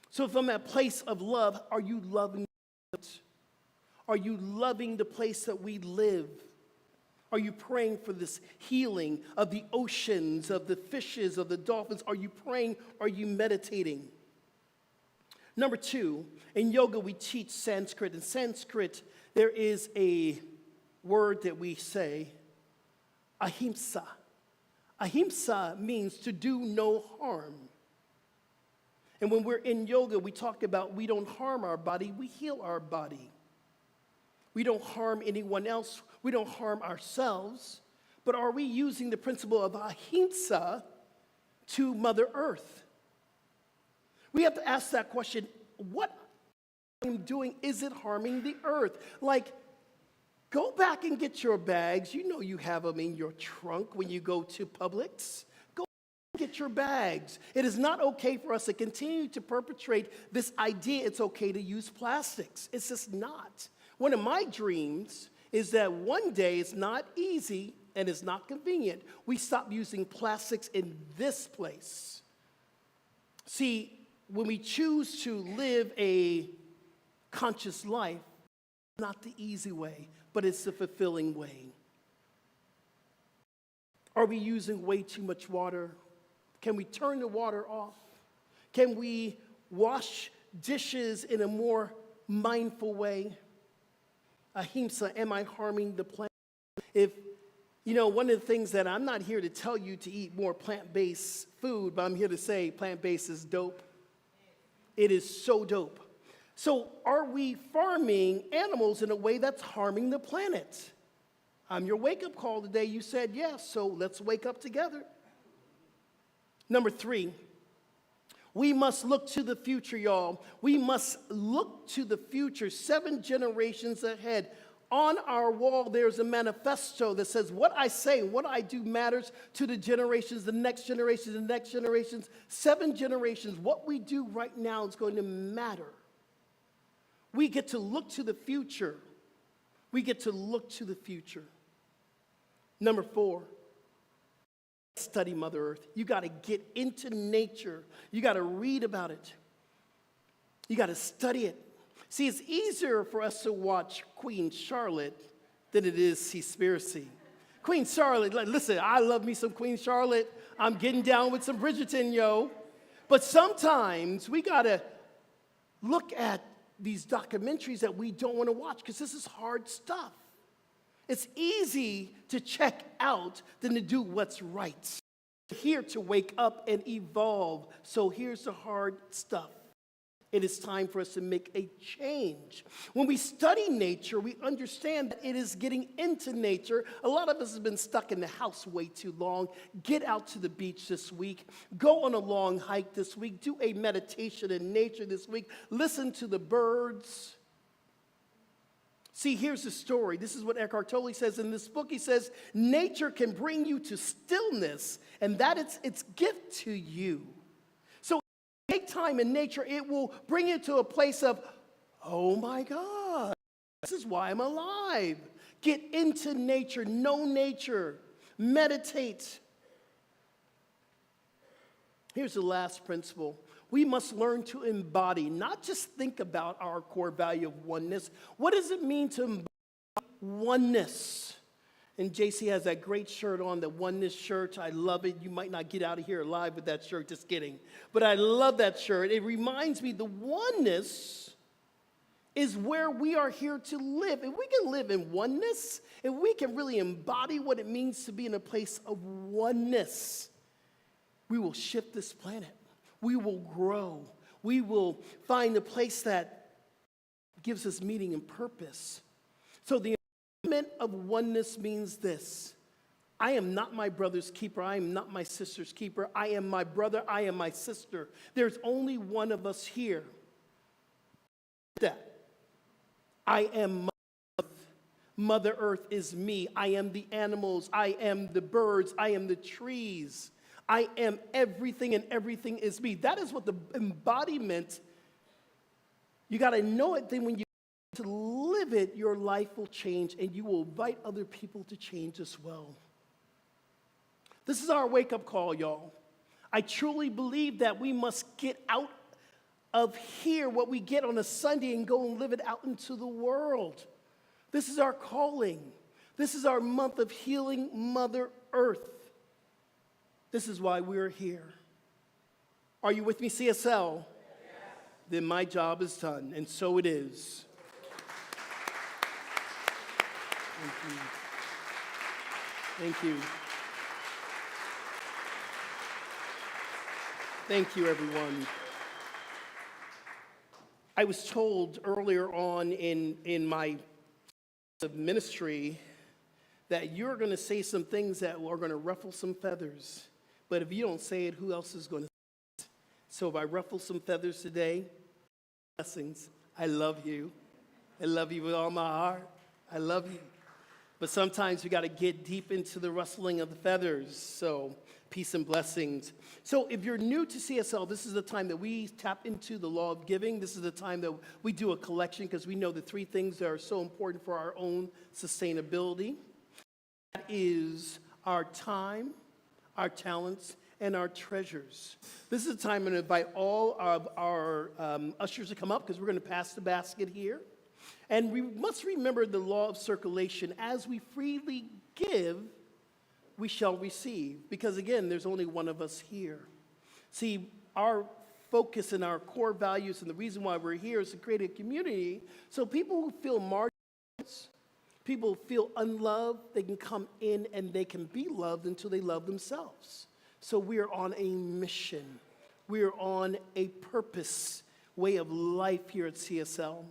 So from that place of love, are you loving it? Are you loving the place that we live? Are you praying for this healing of the oceans, of the fishes, of the dolphins? Are you praying? Are you meditating? Number 2, in yoga we teach Sanskrit. In Sanskrit, there is a word that we say, ahimsa. Ahimsa means to do no harm. And when we're in yoga, we talk about we don't harm our body, we heal our body. We don't harm anyone else, we don't harm ourselves. But are we using the principle of ahimsa to Mother Earth? We have to ask that question, what I'm doing, is it harming the earth? Like, go back and get your bags. You know you have them in your trunk when you go to Publix. Get your bags. It is not okay for us to continue to perpetrate this idea it's okay to use plastics. It's just not. One of my dreams is that one day it's not easy and it's not convenient. We stop using plastics in this place. See, when we choose to live a conscious life, it's not the easy way, but it's the fulfilling way. Are we using way too much water? Can we turn the water off? Can we wash dishes in a more mindful way? Ahimsa, am I harming the planet? One of the things that I'm not here to tell you to eat more plant-based food, but I'm here to say plant-based is dope. It is so dope. So are we farming animals in a way that's harming the planet? I'm your wake-up call today. You said yes, so let's wake up together. Number 3, we must look to the future, y'all. We must look to the future, 7 generations ahead. On our wall, there's a manifesto that says, what I say, what I do matters to the generations, the next generations, the next generations, 7 generations. What we do right now is going to matter. We get to look to the future. We get to look to the future. Number 4. Study Mother Earth. You got to get into nature. You got to read about it. You got to study it. See, it's easier for us to watch Queen Charlotte than it is Seaspiracy. Queen Charlotte, listen, I love me some Queen Charlotte. I'm getting down with some Bridgerton, yo. But sometimes we got to look at these documentaries that we don't want to watch because this is hard stuff. It's easy to check out than to do what's right. We're here to wake up and evolve. So here's the hard stuff. It is time for us to make a change. When we study nature, we understand that it is getting into nature. A lot of us have been stuck in the house way too long. Get out to the beach this week. Go on a long hike this week. Do a meditation in nature this week. Listen to the birds. See, here's the story. This is what Eckhart Tolle says in this book. He says, nature can bring you to stillness, and that it's its gift to you. So take time in nature, it will bring you to a place of, oh my God, this is why I'm alive. Get into nature, know nature, meditate. Here's the last principle. We must learn to embody, not just think about our core value of oneness. What does it mean to embody oneness? And JC has that great shirt on, the oneness shirt. I love it. You might not get out of here alive with that shirt, just kidding. But I love that shirt. It reminds me the oneness is where we are here to live. If we can live in oneness, if we can really embody what it means to be in a place of oneness, we will shift this planet. We will grow. We will find a place that gives us meaning and purpose. So the embodiment of oneness means this: I am not my brother's keeper. I am not my sister's keeper. I am my brother. I am my sister. There's only one of us here. That I am Mother Earth is me. I am the animals. I am the birds. I am the trees. I am everything, and everything is me. That is what the embodiment, you got to know it. Then when you to live it, your life will change, and you will invite other people to change as well. This is our wake-up call, y'all. I truly believe that we must get out of here what we get on a Sunday and go and live it out into the world. This is our calling. This is our month of healing Mother Earth. This is why we're here. Are you with me, CSL? Yes. Then my job is done, and so it is. Thank you. Thank you. Thank you, everyone. I was told earlier on in my ministry that you're going to say some things that are going to ruffle some feathers. But if you don't say it, who else is going to say it? So if I ruffle some feathers today, blessings. I love you. I love you with all my heart. I love you. But sometimes we got to get deep into the rustling of the feathers. So peace and blessings. So if you're new to CSL, this is the time that we tap into the law of giving. This is the time that we do a collection because we know the three things that are so important for our own sustainability. That is our time, our talents, and our treasures. This is the time I'm going to invite all of our ushers to come up because we're going to pass the basket here. And we must remember the law of circulation. As we freely give, we shall receive. Because again, there's only one of us here. See, our focus and our core values and the reason why we're here is to create a community so people who feel marginalized, people who feel unloved, they can come in and they can be loved until they love themselves. So we are on a mission. We are on a purpose, way of life here at CSL.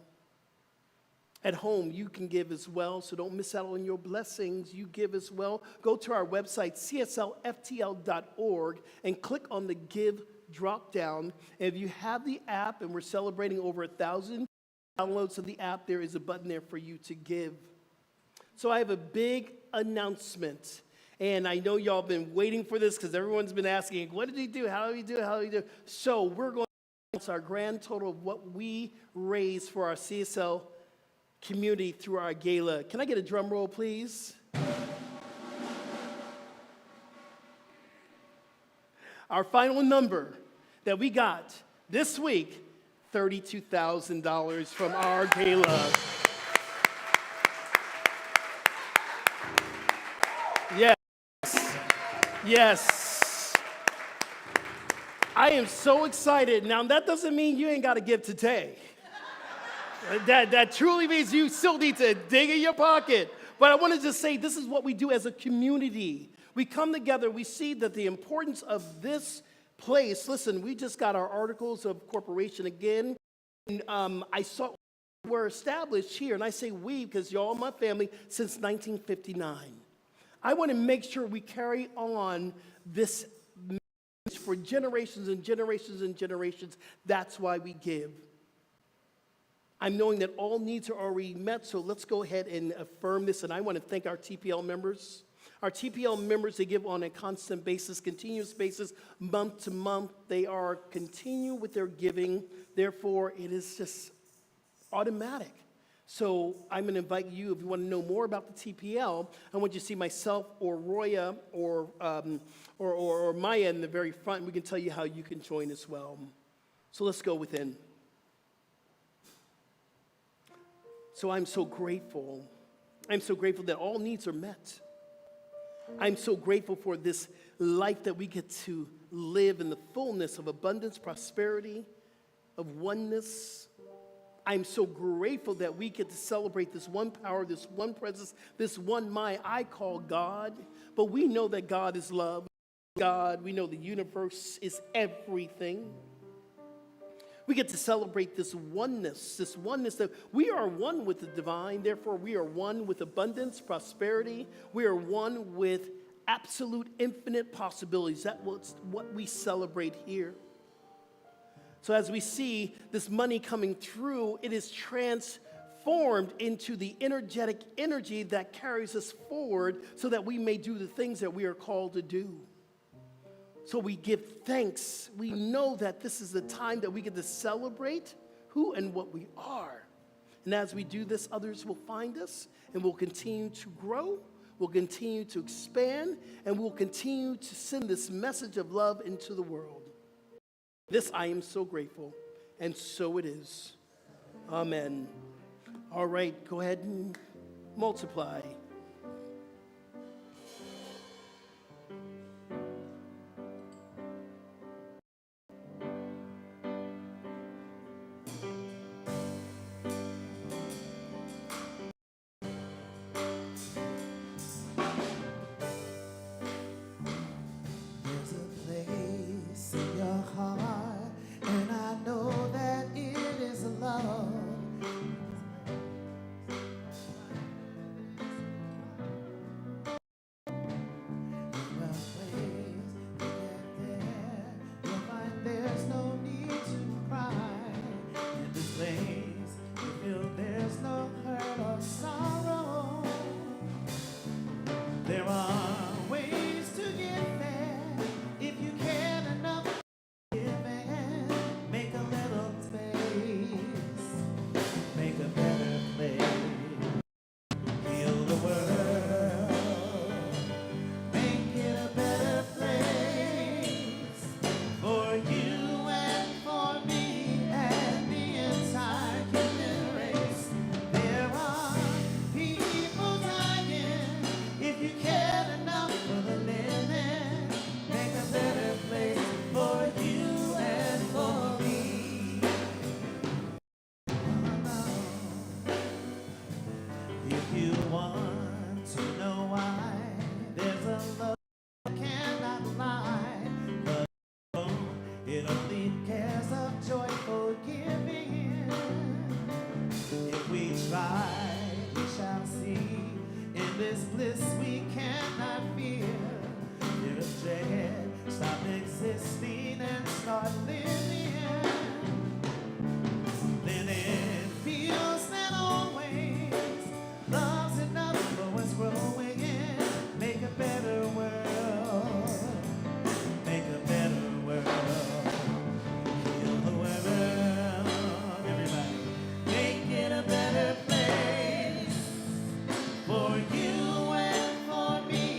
At home, you can give as well, so don't miss out on your blessings. You give as well. Go to our website, cslftl.org, and click on the Give drop-down. And if you have the app, and we're celebrating over 1,000 downloads of the app, there is a button there for you to give. So I have a big announcement. And I know y'all been waiting for this because everyone's been asking, what did he do? How did he do? How did he do? So we're going to announce our grand total of what we raised for our CSL community through our gala. Can I get a drum roll, please? Our final number that we got this week, $32,000 from our gala. Yes. Yes. I am so excited. Now, that doesn't mean you ain't got to give today. That truly means you still need to dig in your pocket. But I want to just say this is what we do as a community. We come together. We see that the importance of this place. Listen, we just got our articles of corporation again. And I saw we're established here. And I say we because y'all my family since 1959. I want to make sure we carry on this message for generations and generations and generations. That's why we give. I'm knowing that all needs are already met, so let's go ahead and affirm this. And I want to thank our TPL members. Our TPL members, they give on a constant basis, continuous basis, month to month. They are continue with their giving. Therefore, it is just automatic. So I'm going to invite you, if you want to know more about the TPL, I want you to see myself or Roya or Maya in the very front. We can tell you how you can join as well. So let's go within. So I'm so grateful. I'm so grateful that all needs are met. I'm so grateful for this life that we get to live in the fullness of abundance, prosperity, of oneness. I'm so grateful that we get to celebrate this one power, this one presence, this one mind I call God. But we know that God is love. God, we know the universe is everything. We get to celebrate this oneness that we are one with the divine. Therefore, we are one with abundance, prosperity. We are one with absolute infinite possibilities. That's what we celebrate here. So as we see this money coming through, it is transformed into the energetic energy that carries us forward so that we may do the things that we are called to do. So we give thanks. We know that this is the time that we get to celebrate who and what we are. And as we do this, others will find us and we'll continue to grow, we'll continue to expand, and we'll continue to send this message of love into the world. This I am so grateful, and so it is. Amen. All right, go ahead and multiply.
There's a place in your heart, and I know that it is love. In a place to get there, you'll find there's no need to cry. In this place, you feel there's no hurt or sorrow. There are ways to get there if you care enough. Give in, make a little space, make a better place. Heal the world, make it a better place for you and for me and the entire human race. There are people dying. If you cared enough for the living, make a better place for you and for me. If you want to know why, there's a love that cannot lie. But it only cares of joyful giving. If we try, we shall see. In this bliss we cannot fear. Fear of dread, stop existing and start living. Then it feels that always love's enough for us growing in. Make a better world. Make a better world. Heal the world. Everybody. Make it a better place for you and for me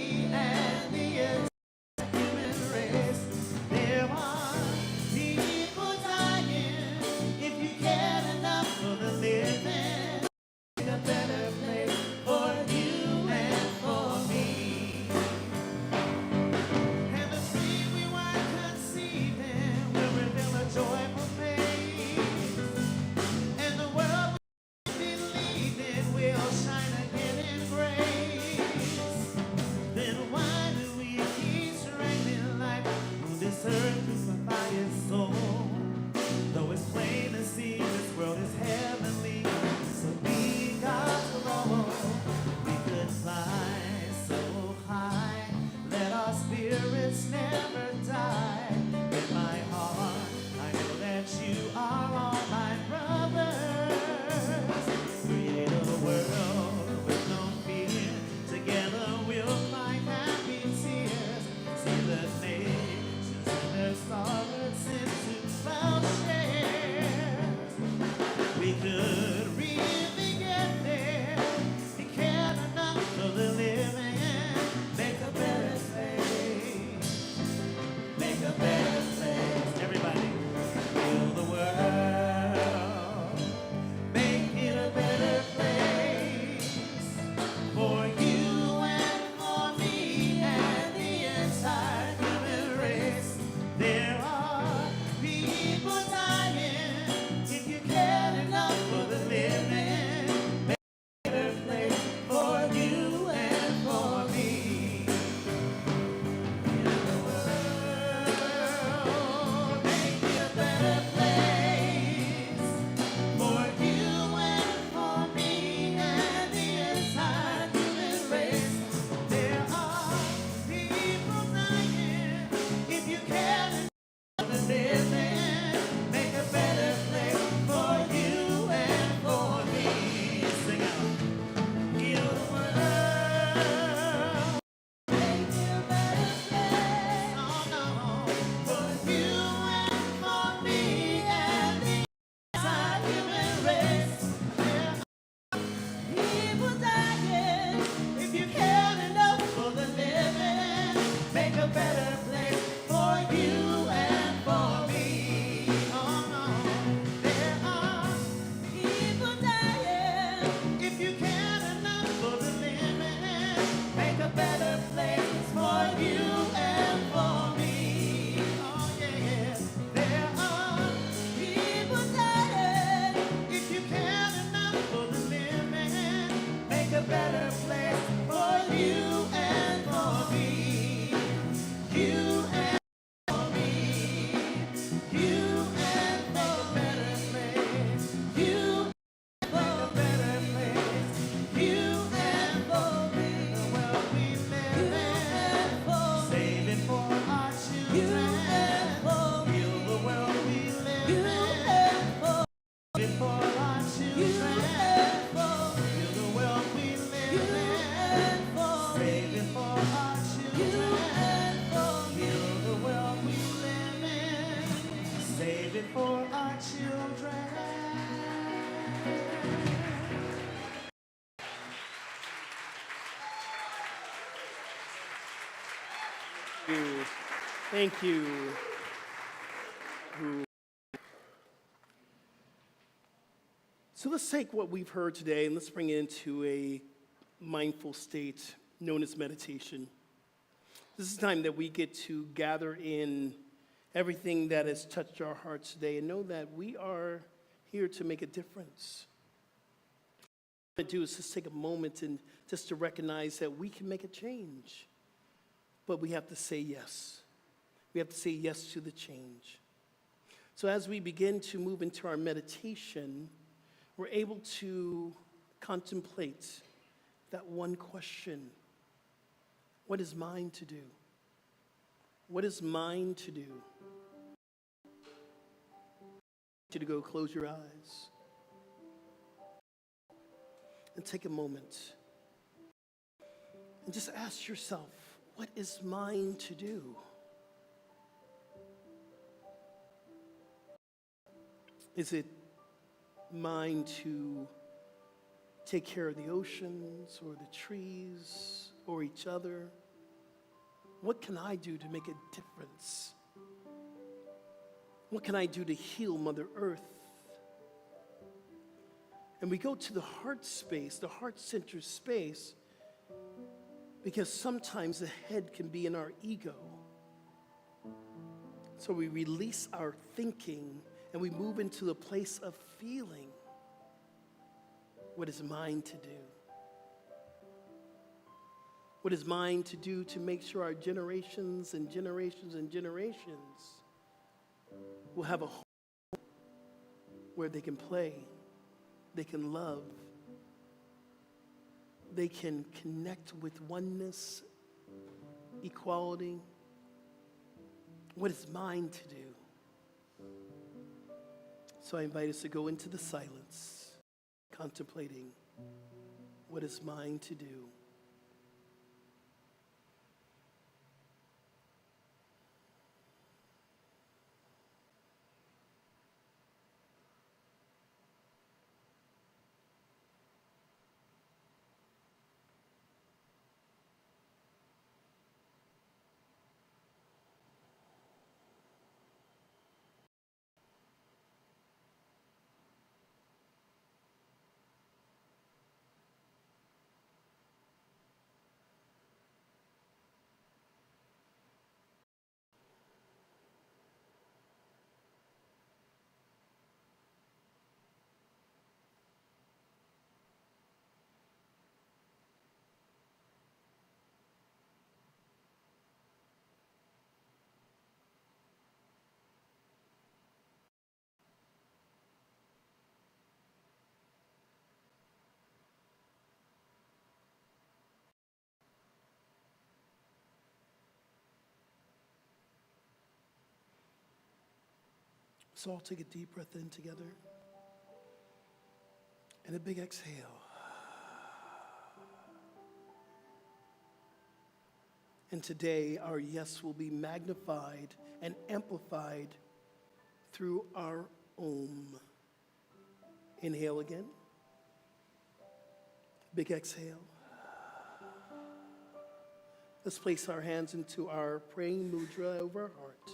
Thank you. So let's take what we've heard today and let's bring it into a mindful state known as meditation. This is time that we get to gather in everything that has touched our hearts today and know that we are here to make a difference. What I do is just take a moment and just to recognize that we can make a change, but we have to say yes. We have to say yes to the change. So as we begin to move into our meditation, we're able to contemplate that one question. What is mine to do? What is mine to do? I want you to go close your eyes and take a moment and just ask yourself, what is mine to do? Is it mine to take care of the oceans or the trees or each other? What can I do to make a difference? What can I do to heal Mother Earth? And we go to the heart space, the heart-centered space, because sometimes the head can be in our ego. So we release our thinking and we move into the place of feeling. What is mine to do? What is mine to do to make sure our generations and generations and generations will have a home where they can play, they can love, they can connect with oneness, equality? What is mine to do? So I invite us to go into the silence, contemplating what is mine to do. So I'll take a deep breath in together and a big exhale. And today our yes will be magnified and amplified through our Om. Inhale again. Big exhale. Let's place our hands into our praying mudra over our heart.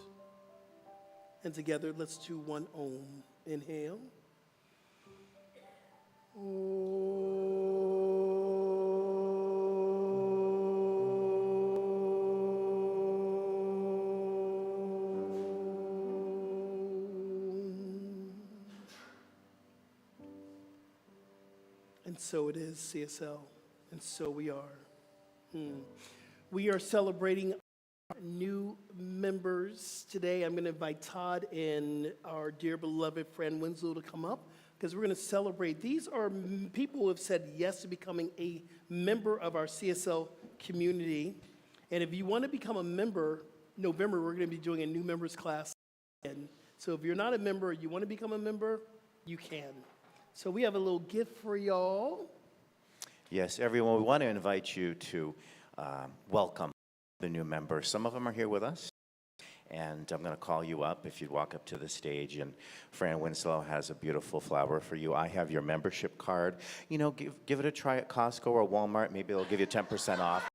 And together, let's do one Om. Inhale. And so it is, CSL, and so we are. We are celebrating new members today. I'm going to invite Todd and our dear beloved friend Winslow to come up because we're going to celebrate. These are people who have said yes to becoming a member of our CSL community. And if you want to become a member, November, we're going to be doing a new members class. And so if you're not a member, you want to become a member, you can. So we have a little gift for y'all.
Yes, everyone, we want to invite you to welcome the new members. Some of them are here with us, and I'm going to call you up if you'd walk up to the stage, and Fran Winslow has a beautiful flower for you. I have your membership card. You know, give it a try at Costco or Walmart. Maybe they'll give you 10% off.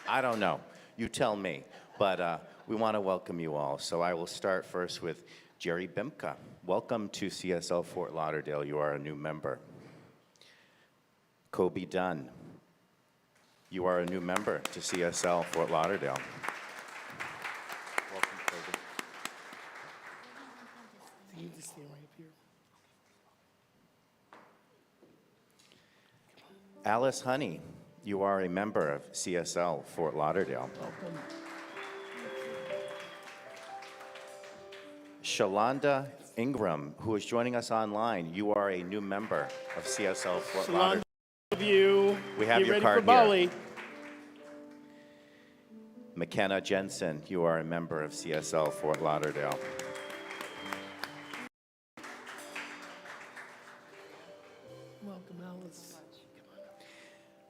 I don't know. You tell me. But we want to welcome you all. So I will start first with Jerry Bimka. Welcome to CSL Fort Lauderdale. You are a new member. Kobe Dunn. You are a new member to CSL Fort Lauderdale. Welcome, Kobe.
You just stand right up here.
Alice Honey. You are a member of CSL Fort Lauderdale.
Welcome.
Shalonda Ingram, who is joining us online. You are a new member of CSL Fort Lauderdale.
Of you.
We have
Get
your
ready
card
for Bali.
here. McKenna Jensen, you are a member of CSL Fort Lauderdale.
Welcome, Alice.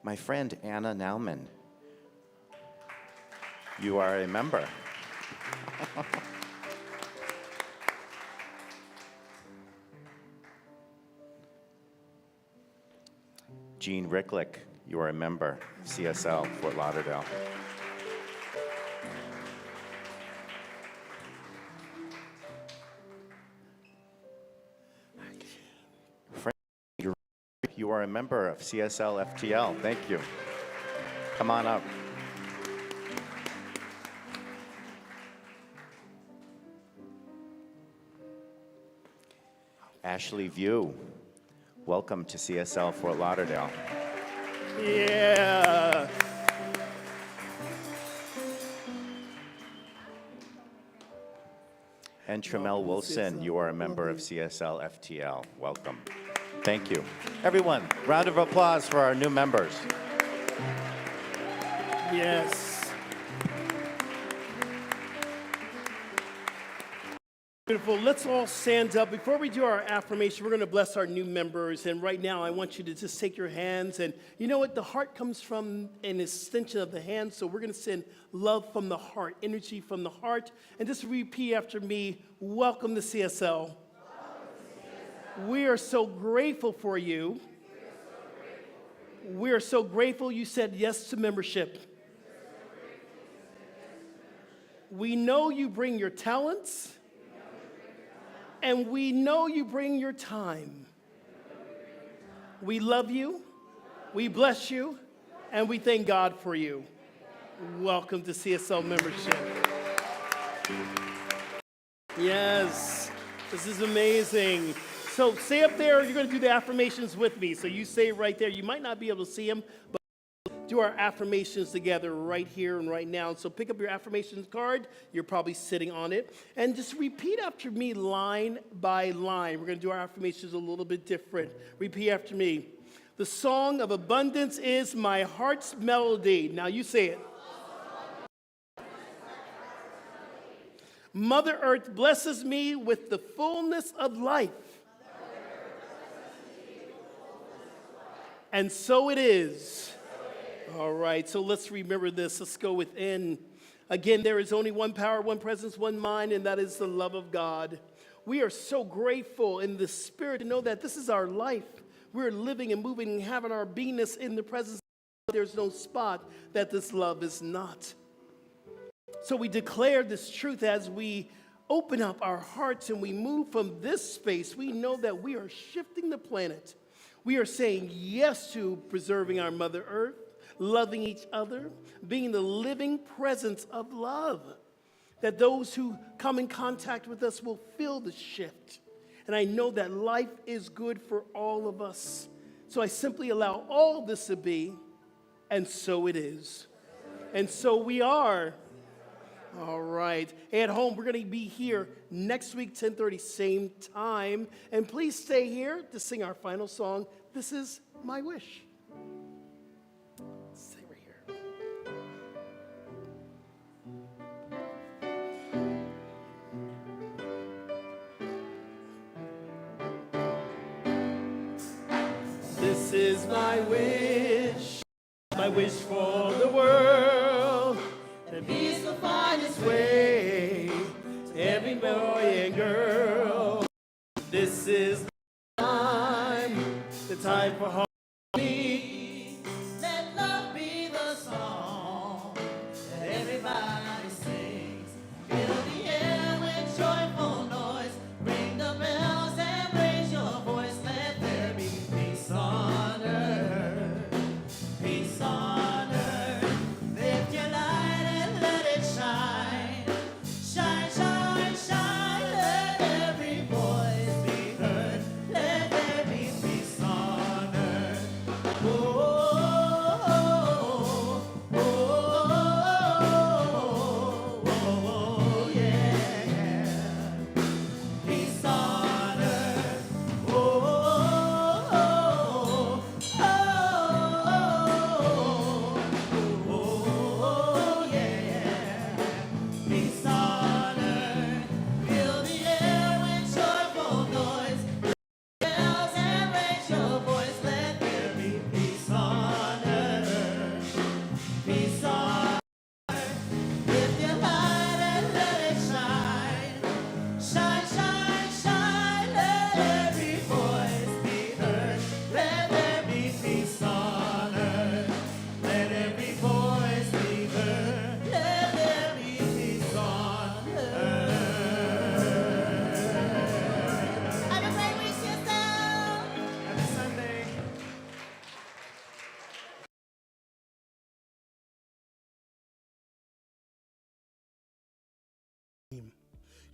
My friend Anna Nauman, you are a member. Jean Ricklick, you are a member of CSL Fort Lauderdale. You are a member of CSL FTL. Thank you. Come on up. Ashley View, welcome to CSL Fort Lauderdale.
Yeah.
And Tramel Wilson, you are a member of CSL FTL. Welcome. Thank you. Everyone, round of applause for our new members.
Yes. Beautiful. Let's all stand up. Before we do our affirmation, we're going to bless our new members. And right now, I want you to just take your hands. And you know what? The heart comes from an extension of the hand. So we're going to send love from the heart, energy from the heart. And just repeat after me. Welcome to CSL. We are so grateful for you. We are so grateful you said yes to membership. We know you bring your talents, and we know you bring your time. We love you, we bless you, and we thank God for you. Welcome to CSL membership. Yes, this is amazing. So stay up there, you're going to do the affirmations with me. So you say right there, you might not be able to see them, but do our affirmations together right here and right now. So pick up your affirmations card, you're probably sitting on it, and just repeat after me line by line. We're going to do our affirmations a little bit different. Repeat after me. The song of abundance is my heart's melody. Now you say it. Mother Earth blesses me with the fullness of life. And so it is. All right, so let's remember this. Let's go within. Again, there is only one power, one presence, one mind, and that is the love of God. We are so grateful in the Spirit to know that this is our life. We're living and moving and having our beingness in the presence of God. There's no spot that this love is not. So we declare this truth as we open up our hearts and we move from this space. We know that we are shifting the planet. We are saying yes to preserving our Mother Earth, loving each other, being the living presence of love. That those who come in contact with us will feel the shift. And I know that life is good for all of us. So I simply allow all this to be, and so it is. And so we are. All right. At home, we're going to be here next week, 10:30, same time. And please stay here to sing our final song. This is My Wish. Stay right here. This is my wish for the world. And peace will find its way to every boy and girl. This is the time for harmony.
Let love be the song that everybody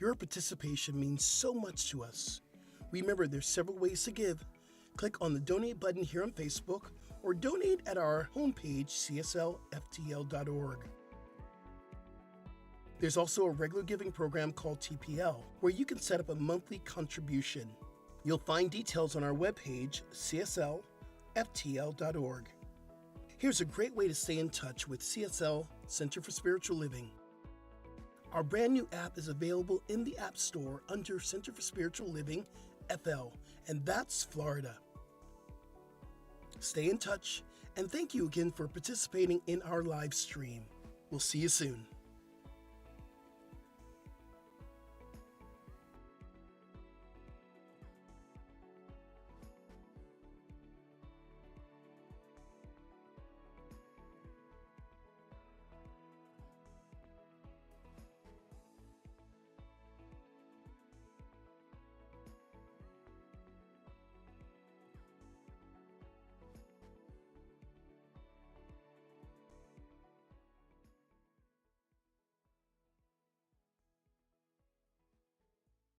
Your participation means so much to us. Remember, there's several ways to give. Click on the donate button here on Facebook or donate at our homepage, cslftl.org. There's also a regular giving program called TPL, where you can set up a monthly contribution. You'll find details on our webpage, cslftl.org. Here's a great way to stay in touch with CSL Center for Spiritual Living. Our brand new app is available in the App Store under Center for Spiritual Living, FL, and that's Florida. Stay in touch, and thank you again for participating in our live stream. We'll see you soon.